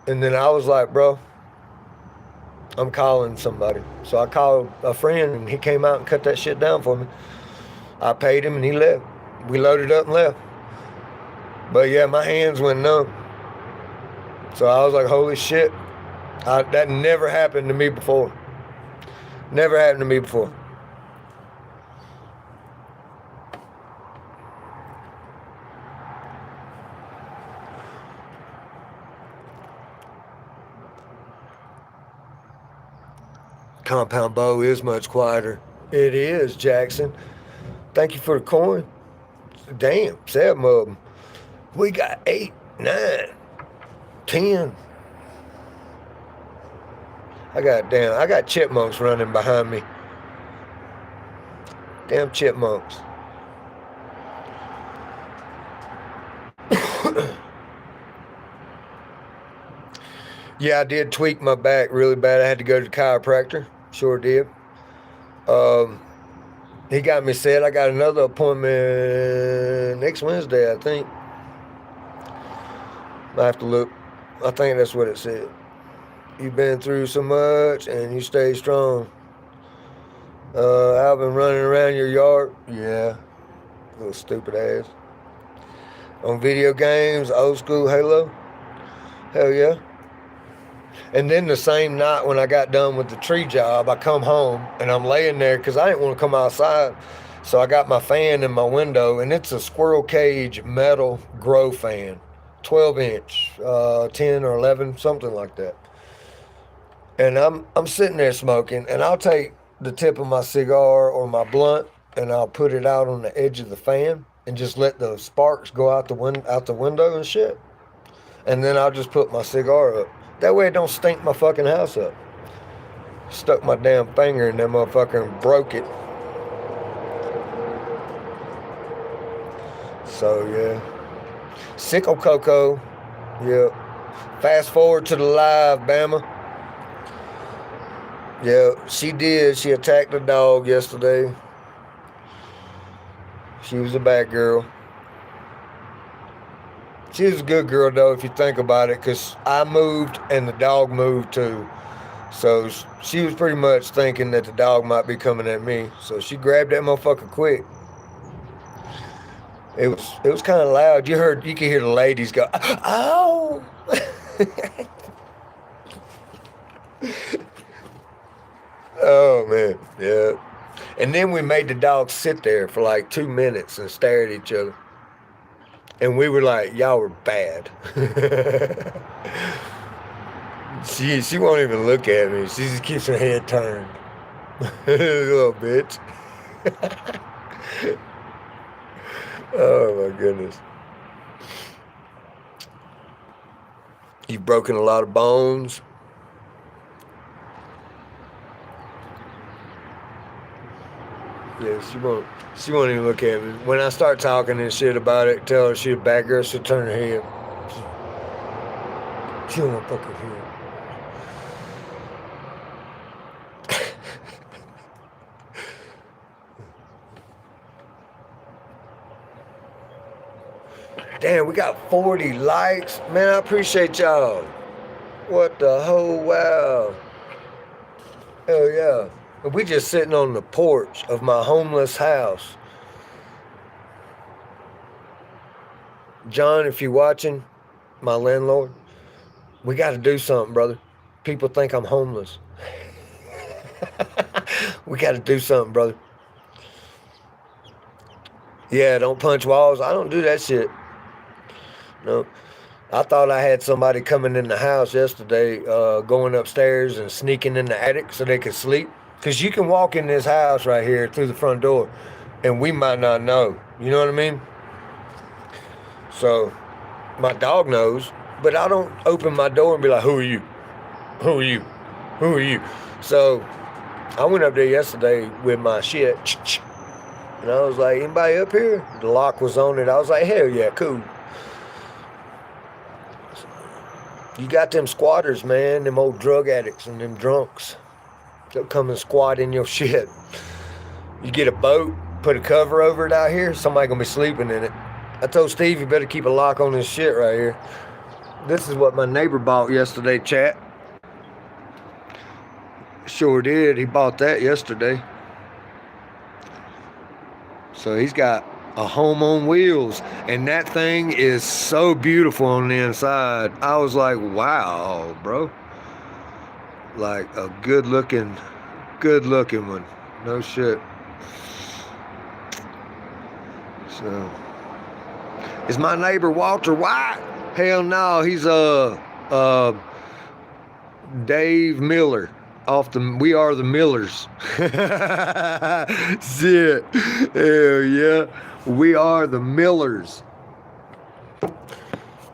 then I was like, bro, I'm calling somebody. So I called a friend, and he came out and cut that shit down for me. I paid him, and he left. We loaded up and left. But yeah, my hands went numb. So I was like, holy shit. That never happened to me before. Never happened to me before. Compound bow is much quieter. It is, Jackson. Thank you for the coin. Damn, 7 of them. We got 8, 9, 10. I got chipmunks running behind me. Damn chipmunks. Yeah, I did tweak my back really bad. I had to go to the chiropractor. Sure did. He got me set. I got another appointment next Wednesday, I think. I have to look. I think that's what it said. You've been through so much and you stay strong. I've been running around your yard. Yeah. Little stupid ass. On video games, old school Halo. Hell yeah. And then the same night when I got done with the tree job, I come home and I'm laying there because I didn't want to come outside. So I got my fan in my window, and it's a squirrel cage metal grow fan, 12-inch, 10 or 11, something like that. And I'm sitting there smoking, and I'll take the tip of my cigar or my blunt, and I'll put it out on the edge of the fan and just let the sparks go out the window and shit. And then I'll just put my cigar up. That way it don't stink my fucking house up. Stuck my damn finger in that motherfucker and broke it. So, yeah. Sickle Coco. Yeah. Fast forward to the live, Bama. Yeah, she did. She attacked a dog yesterday. She was a bad girl. She was a good girl, though, if you think about it, because I moved and the dog moved, too. So she was pretty much thinking that the dog might be coming at me. So she grabbed that motherfucker quick. It was kind of loud. You could hear the ladies go, "Ow!" Oh, man, yeah. And then we made the dog sit there for like 2 minutes and stare at each other. And we were like, y'all were bad. She won't even look at me. She just keeps her head turned. Little bitch. Oh, my goodness. You've broken a lot of bones. Yeah, she won't even look at me. When I start talking and shit about it, tell her she a bad girl, she'll turn her head. She don't want to fucking hear. Damn, we got 40 likes. Man, I appreciate y'all. What the whole wow. Hell yeah. We just sitting on the porch of my homeless house. John, if you're watching, my landlord, we got to do something, brother. People think I'm homeless. We got to do something, brother. Yeah, don't punch walls. I don't do that shit. No. I thought I had somebody coming in the house yesterday, going upstairs and sneaking in the attic so they could sleep. Because you can walk in this house right here through the front door, and we might not know. You know what I mean? So, my dog knows, but I don't open my door and be like, who are you? Who are you? Who are you? So I went up there yesterday with my shit, and I was like, anybody up here? The lock was on it. I was like, hell yeah, cool. You got them squatters, man, them old drug addicts and them drunks. They'll come and squat in your shit. You get a boat, put a cover over it out here, somebody gonna be sleeping in it. I told Steve, you better keep a lock on this shit right here. This is what my neighbor bought yesterday, chat. Sure did. He bought that yesterday. So he's got a home on wheels, and that thing is so beautiful on the inside. I was like, wow, bro. Like a good looking one. No shit. So, is my neighbor Walter White? Hell no, he's Dave Miller off the We Are the Millers. Shit. Hell yeah. We Are the Millers.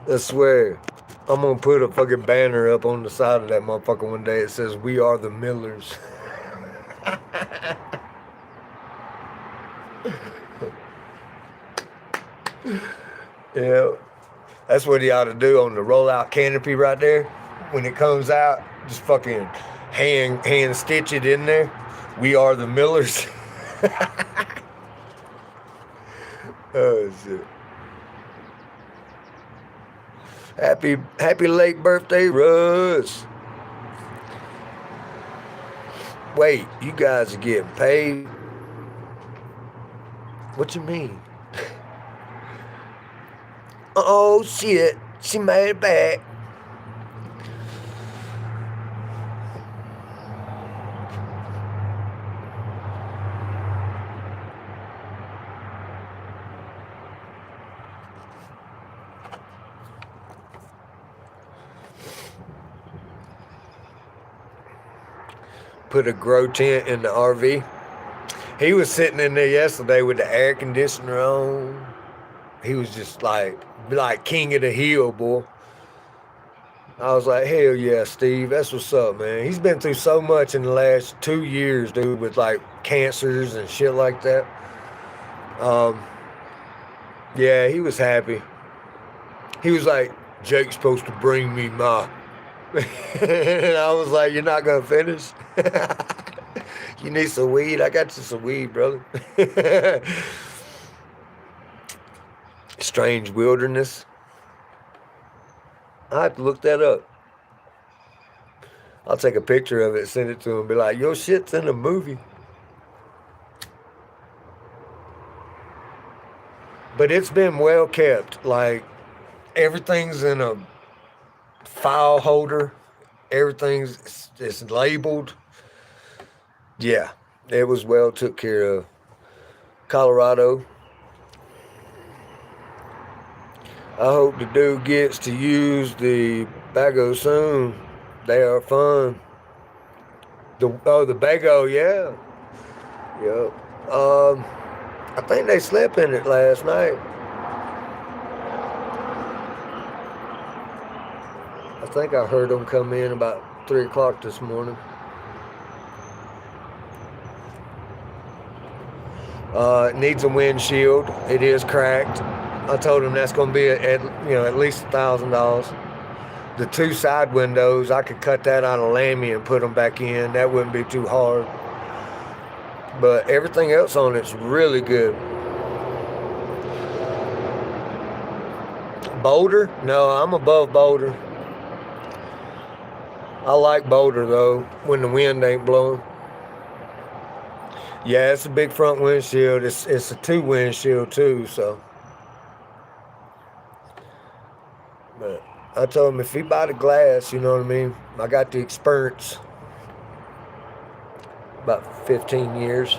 I swear. I'm gonna put a fucking banner up on the side of that motherfucker one day. It says, We Are the Millers. Yeah. That's what he ought to do on the rollout canopy right there. When it comes out, just fucking hand stitch it in there. We Are the Millers. Oh shit. Happy late birthday, Russ. Wait, you guys are getting paid? What you mean? Oh shit, she made it back. Put a grow tent in the RV. He was sitting in there yesterday with the air conditioner on. He was just like king of the hill, boy. I was like, hell yeah, Steve, that's what's up, man. He's been through so much in the last 2 years, dude, with like cancers and shit like that. Yeah, he was happy. He was like, Jake's supposed to bring me my... And I was like, you're not going to finish? You need some weed? I got you some weed, brother. Strange Wilderness. I have to look that up. I'll take a picture of it, send it to him, be like, your shit's in a movie. But it's been well kept. Like, everything's in a file holder. Everything's it's labeled. Yeah, it was well took care of. Colorado. I hope the dude gets to use the bago soon. They are fun. The bago, yeah. Yep. I think they slept in it last night. I think I heard them come in about 3 o'clock this morning. It needs a windshield. It is cracked. I told him that's going to be at least $1,000. The 2 side windows, I could cut that out of Lammy and put them back in. That wouldn't be too hard. But everything else on it's really good. Boulder? No, I'm above Boulder. I like Boulder though, when the wind ain't blowing. Yeah, it's a big front windshield. It's a 2 windshield too, so. But I told him if he buy the glass, you know what I mean? I got the experience. About 15 years.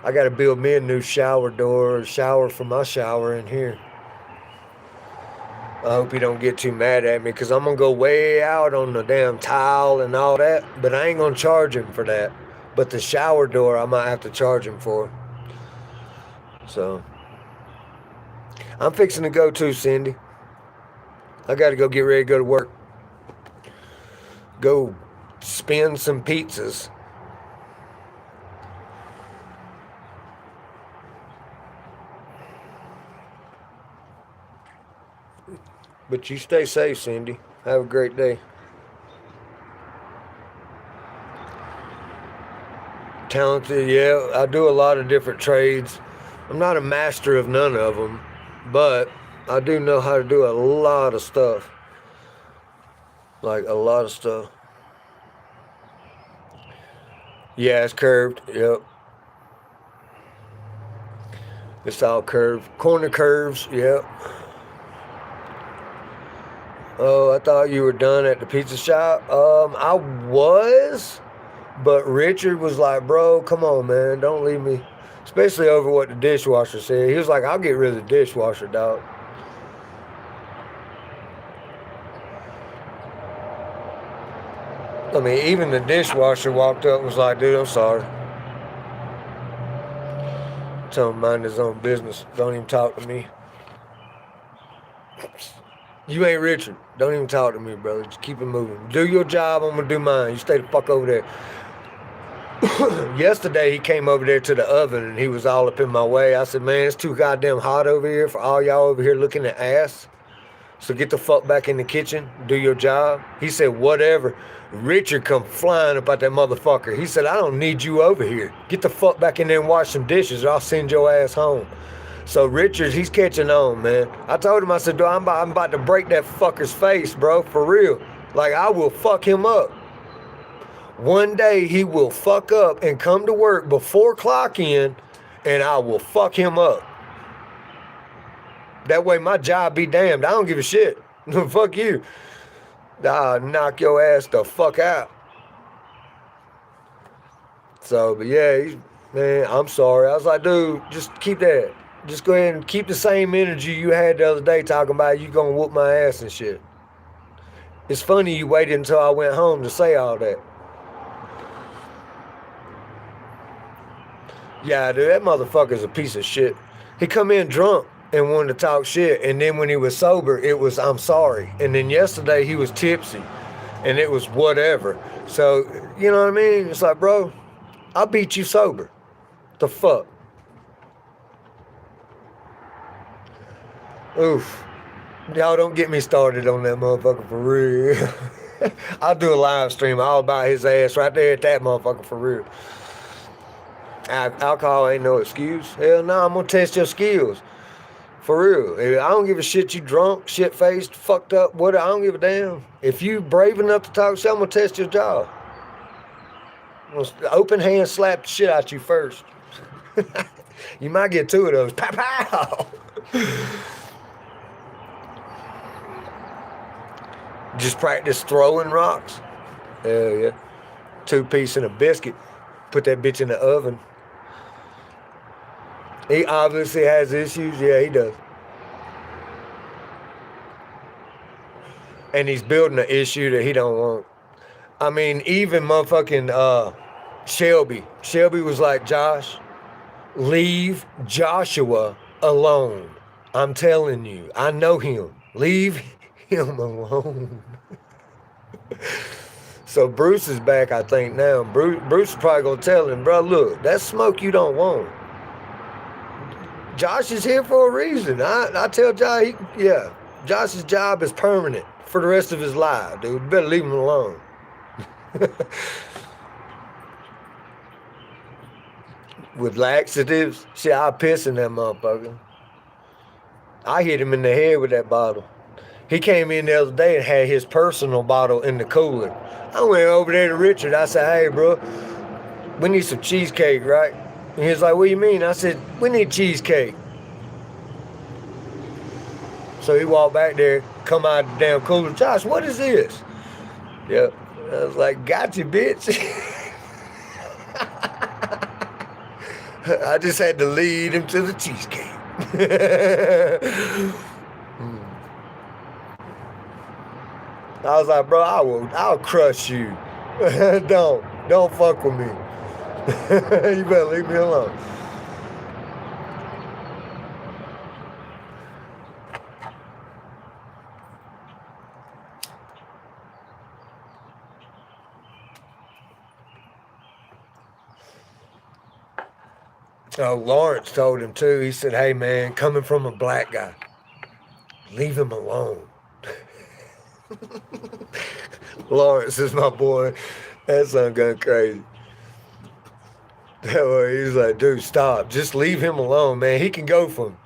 I got to build me a new shower door, shower for my shower in here. I hope he don't get too mad at me because I'm going to go way out on the damn tile and all that, but I ain't going to charge him for that. But the shower door, I might have to charge him for. So, I'm fixing to go too, Cindy. I got to go get ready to go to work. Go spin some pizzas. But you stay safe, Cindy. Have a great day. Talented, yeah. I do a lot of different trades. I'm not a master of none of them, but I do know how to do a lot of stuff. Like a lot of stuff. Yeah, it's curved. Yep. It's all curved. Corner curves. Yep. Oh, I thought you were done at the pizza shop. I was, but Richard was like, bro, come on, man. Don't leave me. Especially over what the dishwasher said. He was like, I'll get rid of the dishwasher, dog. I mean, even the dishwasher walked up and was like, dude, I'm sorry. Tell him mind his own business. Don't even talk to me. You ain't Richard. Don't even talk to me, brother. Just keep it moving. Do your job, I'm going to do mine. You stay the fuck over there. Yesterday, he came over there to the oven, and he was all up in my way. I said, man, it's too goddamn hot over here for all y'all over here looking at ass. So get the fuck back in the kitchen. Do your job. He said, whatever. Richard come flying up at that motherfucker. He said, I don't need you over here. Get the fuck back in there and wash some dishes, or I'll send your ass home. So Richard, he's catching on, man. I told him, I said, dude, I'm about to break that fucker's face, bro, for real. Like, I will fuck him up. One day he will fuck up and come to work before clock in, and I will fuck him up. That way my job be damned. I don't give a shit. Fuck you. I'll knock your ass the fuck out. So, but yeah, man, I'm sorry. I was like, dude, just keep that. Just go ahead and keep the same energy you had the other day talking about you gonna whoop my ass and shit. It's funny you waited until I went home to say all that. Yeah, dude, that motherfucker's a piece of shit. He come in drunk and wanted to talk shit, and then when he was sober, it was, I'm sorry. And then yesterday, he was tipsy, and it was whatever. So, you know what I mean? It's like, bro, I'll beat you sober. The fuck? Oof. Y'all don't get me started on that motherfucker for real. I'll do a live stream all about his ass right there at that motherfucker for real. Alcohol ain't no excuse. Hell no, I'm gonna test your skills. For real. I don't give a shit you drunk, shit-faced, fucked up, what, I don't give a damn. If you brave enough to talk shit, I'm gonna test your jaw. I'm gonna open hand slap the shit out you first. You might get two of those. Pow, pow! Just practice throwing rocks. Hell yeah. 2-piece and a biscuit. Put that bitch in the oven. He obviously has issues. Yeah, he does. And he's building an issue that he don't want. I mean, even motherfucking Shelby. Shelby was like, Josh, leave Joshua alone. I'm telling you. I know him. Leave him alone. So Bruce is back, I think, now. Bruce is probably going to tell him, bro, look, that's smoke you don't want. Josh is here for a reason. I tell Josh, yeah, Josh's job is permanent for the rest of his life, dude. You better leave him alone. With laxatives, shit, I'll piss in that motherfucker. I hit him in the head with that bottle. He came in the other day and had his personal bottle in the cooler. I went over there to Richard. I said, hey, bro, we need some cheesecake, right? And he was like, what do you mean? I said, we need cheesecake. So he walked back there, come out of the damn cooler. Josh, what is this? Yep. I was like, gotcha, bitch. I just had to lead him to the cheesecake. I was like, bro, I'll crush you. Don't fuck with me. You better leave me alone. Lawrence told him too. He said, hey man, coming from a black guy, leave him alone. Lawrence is my boy. That son going crazy. He's like, dude, stop. Just leave him alone, man. He can go from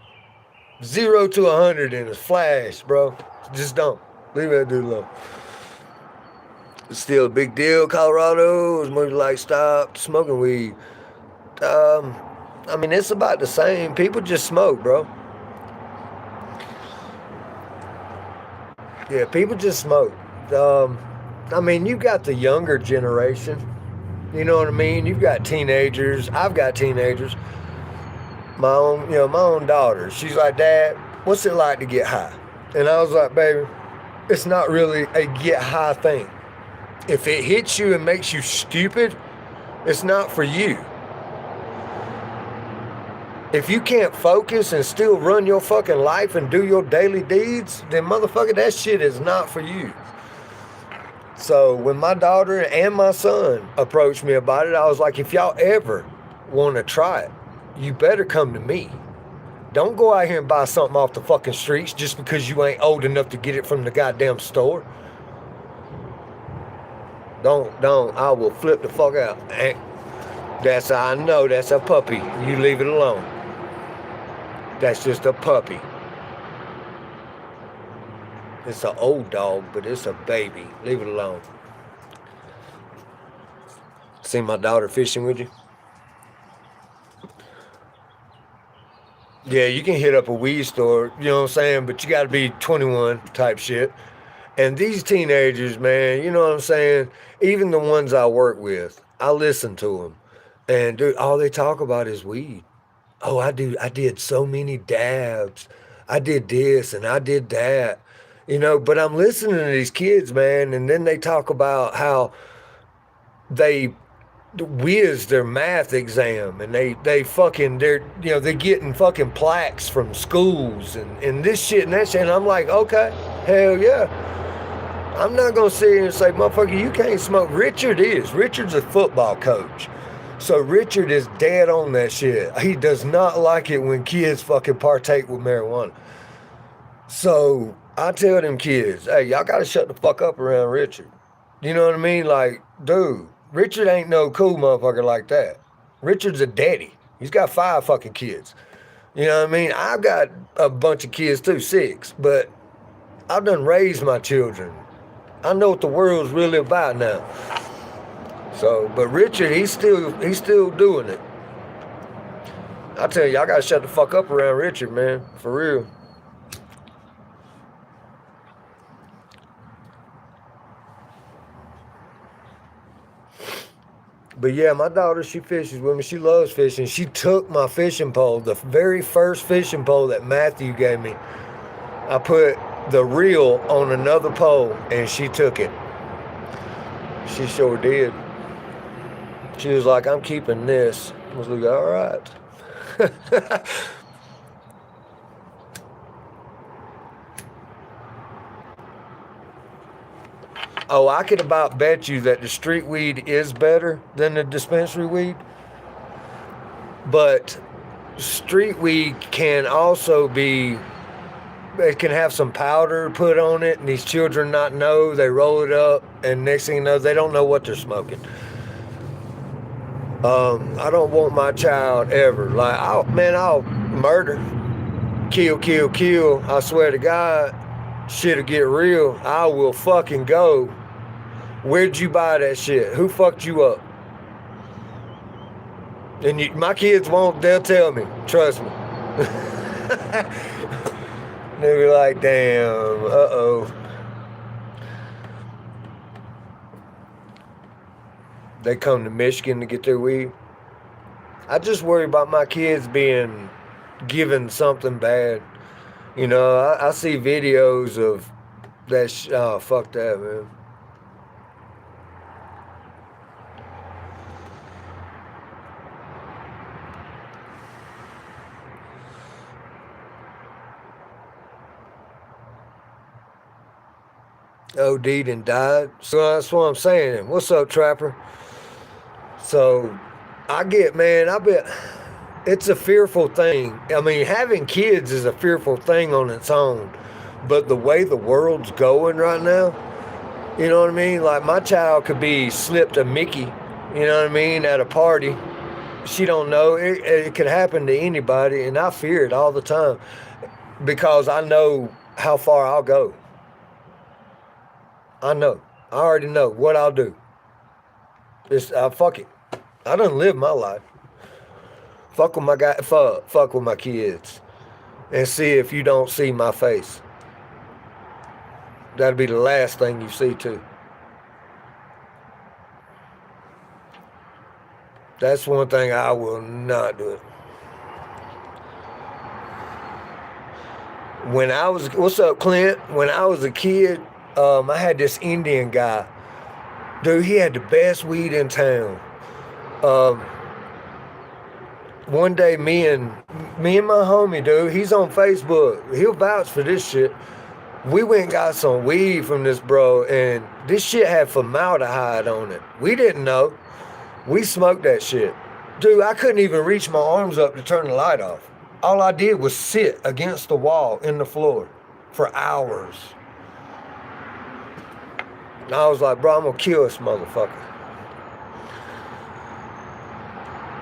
0 to 100 in a flash, bro. Just don't. Leave that dude alone. It's still a big deal. Colorado is more like stop smoking weed. I mean, it's about the same. People just smoke, bro. Yeah, people just smoke. I mean, you got the younger generation. You know what I mean? You've got teenagers. I've got teenagers. My own daughter. She's like, Dad, what's it like to get high? And I was like, baby, it's not really a get high thing. If it hits you and makes you stupid, it's not for you. If you can't focus and still run your fucking life and do your daily deeds, then motherfucker, that shit is not for you. So when my daughter and my son approached me about it, I was like, if y'all ever want to try it, you better come to me. Don't go out here and buy something off the fucking streets just because you ain't old enough to get it from the goddamn store. Don't. I will flip the fuck out. I know that's a puppy. You leave it alone. That's just a puppy. It's an old dog, but it's a baby. Leave it alone. See my daughter fishing with you? Yeah, you can hit up a weed store, you know what I'm saying? But you got to be 21 type shit. And these teenagers, man, you know what I'm saying? Even the ones I work with, I listen to them. And dude, all they talk about is weed. Oh, I did so many dabs. I did this and I did that. You know, but I'm listening to these kids, man, and then they talk about how they whiz their math exam and they're getting fucking plaques from schools and this shit and that shit. And I'm like, okay, hell yeah. I'm not gonna sit here and say, motherfucker, you can't smoke. Richard's a football coach. So Richard is dead on that shit. He does not like it when kids fucking partake with marijuana. So I tell them kids, hey, y'all gotta shut the fuck up around Richard. You know what I mean? Like, dude, Richard ain't no cool motherfucker like that. Richard's a daddy. He's got 5 fucking kids. You know what I mean? I've got a bunch of kids too, 6, but I've done raised my children. I know what the world's really about now. So, but Richard, he's still doing it. I tell you, I gotta shut the fuck up around Richard, man, for real. But yeah, my daughter, she fishes with me. She loves fishing. She took my fishing pole, the very first fishing pole that Matthew gave me. I put the reel on another pole and she took it. She sure did. She was like, I'm keeping this. I was like, all right. Oh, I could about bet you that the street weed is better than the dispensary weed. But street weed can also be, it can have some powder put on it, and these children not know. They roll it up, and next thing you know, they don't know what they're smoking. I don't want my child ever. Like, I'll murder, kill. I swear to God, shit'll get real. I will fucking go. Where'd you buy that shit? Who fucked you up? And my kids won't, they'll tell me. Trust me. They'll be like, damn, uh-oh. They come to Michigan to get their weed. I just worry about my kids being given something bad. You know, I see videos of that. Oh, fuck that, man. OD'd and died. So that's what I'm saying. What's up, Trapper? So I bet it's a fearful thing. I mean, having kids is a fearful thing on its own. But the way the world's going right now, you know what I mean? Like my child could be slipped a Mickey, you know what I mean, at a party. She don't know. It could happen to anybody, and I fear it all the time because I know how far I'll go. I know. I already know what I'll do. Fuck it. I done lived my life. Fuck with my guy. Fuck with my kids, and see if you don't see my face. That'll be the last thing you see too. That's one thing I will not do. When I was, what's up, Clint? When I was a kid, I had this Indian guy. Dude, he had the best weed in town. Um, One day, me and my homie, dude, he's on Facebook. He'll vouch for this shit. We went and got some weed from this bro, and this shit had formaldehyde on it. We didn't know. We smoked that shit. Dude, I couldn't even reach my arms up to turn the light off. All I did was sit against the wall in the floor for hours. And I was like, bro, I'm gonna kill this motherfucker.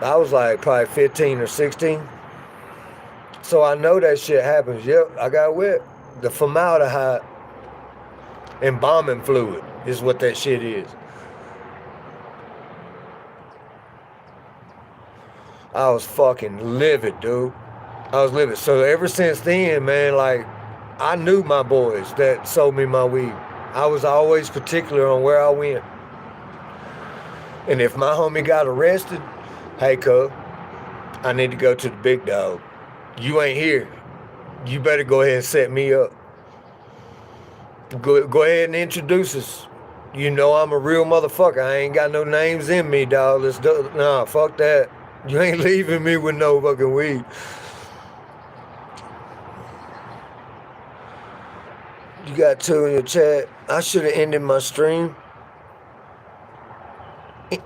I was like probably 15 or 16. So I know that shit happens. Yep, I got wet. The formaldehyde embalming fluid is what that shit is. I was fucking livid, dude. I was livid. So ever since then, man, like, I knew my boys that sold me my weed. I was always particular on where I went. And if my homie got arrested, hey, cuz, I need to go to the big dog. You ain't here. You better go ahead and set me up. Go ahead and introduce us. You know I'm a real motherfucker. I ain't got no names in me, dog. Nah, fuck that. You ain't leaving me with no fucking weed. You got 2 in your chat. I should have ended my stream.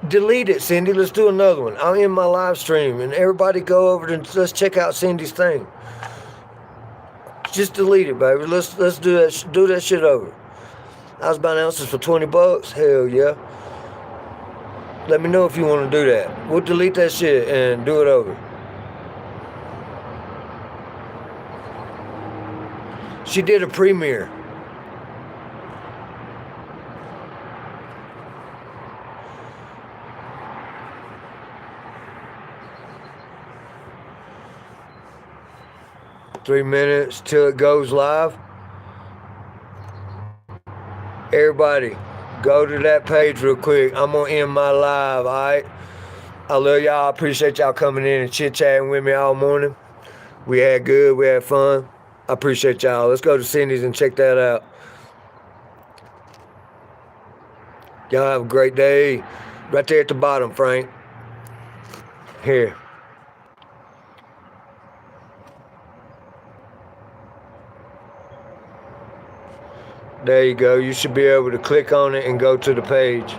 Delete it, Cindy. Let's do another one. I'll end my live stream, and everybody go over and let's check out Cindy's thing. Just delete it, baby. Let's do that shit over. I was buying ounces for $20. Hell yeah. Let me know if you want to do that. We'll delete that shit and do it over. She did a premiere. Three minutes till it goes live. Everybody, go to that page real quick. I'm going to end my live, all right? I love y'all. I appreciate y'all coming in and chit-chatting with me all morning. We had good. We had fun. I appreciate y'all. Let's go to Cindy's and check that out. Y'all have a great day. Right there at the bottom, Frank. Here. There you go. You should be able to click on it and go to the page.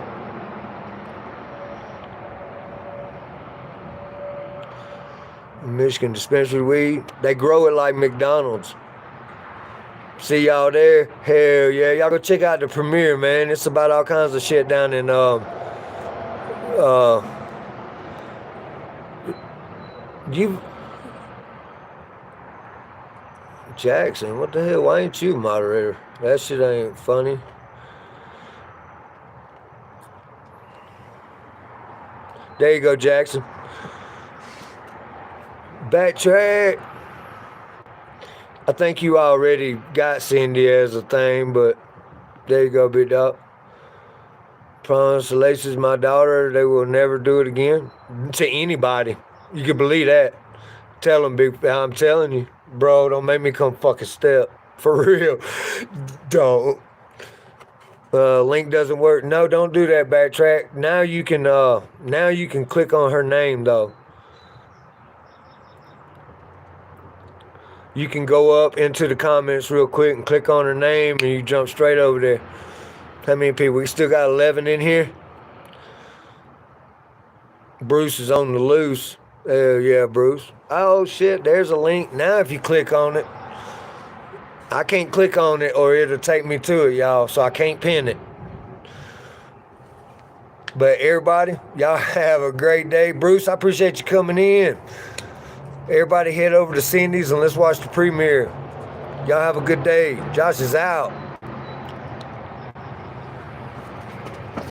Michigan dispensary weed. They grow it like McDonald's. See y'all there? Hell yeah. Y'all go check out the premiere, man. It's about all kinds of shit down in Jackson, what the hell? Why ain't you moderator? That shit ain't funny. There you go, Jackson. Backtrack. I think you already got Cindy as a thing, but there you go, big dog. Promise Laces, my daughter, they will never do it again. To anybody. You can believe that. Tell them, I'm telling you. Bro, don't make me come fucking step. For real. Don't. Link doesn't work. No, don't do that, backtrack. Now you can click on her name though. You can go up into the comments real quick and click on her name and you jump straight over there. How many people? We still got 11 in here. Bruce is on the loose. Yeah, Bruce. Oh, shit, there's a link. Now if you click on it, I can't click on it or it'll take me to it, y'all, so I can't pin it. But everybody, y'all have a great day. Bruce, I appreciate you coming in. Everybody head over to Cindy's and let's watch the premiere. Y'all have a good day. Josh is out.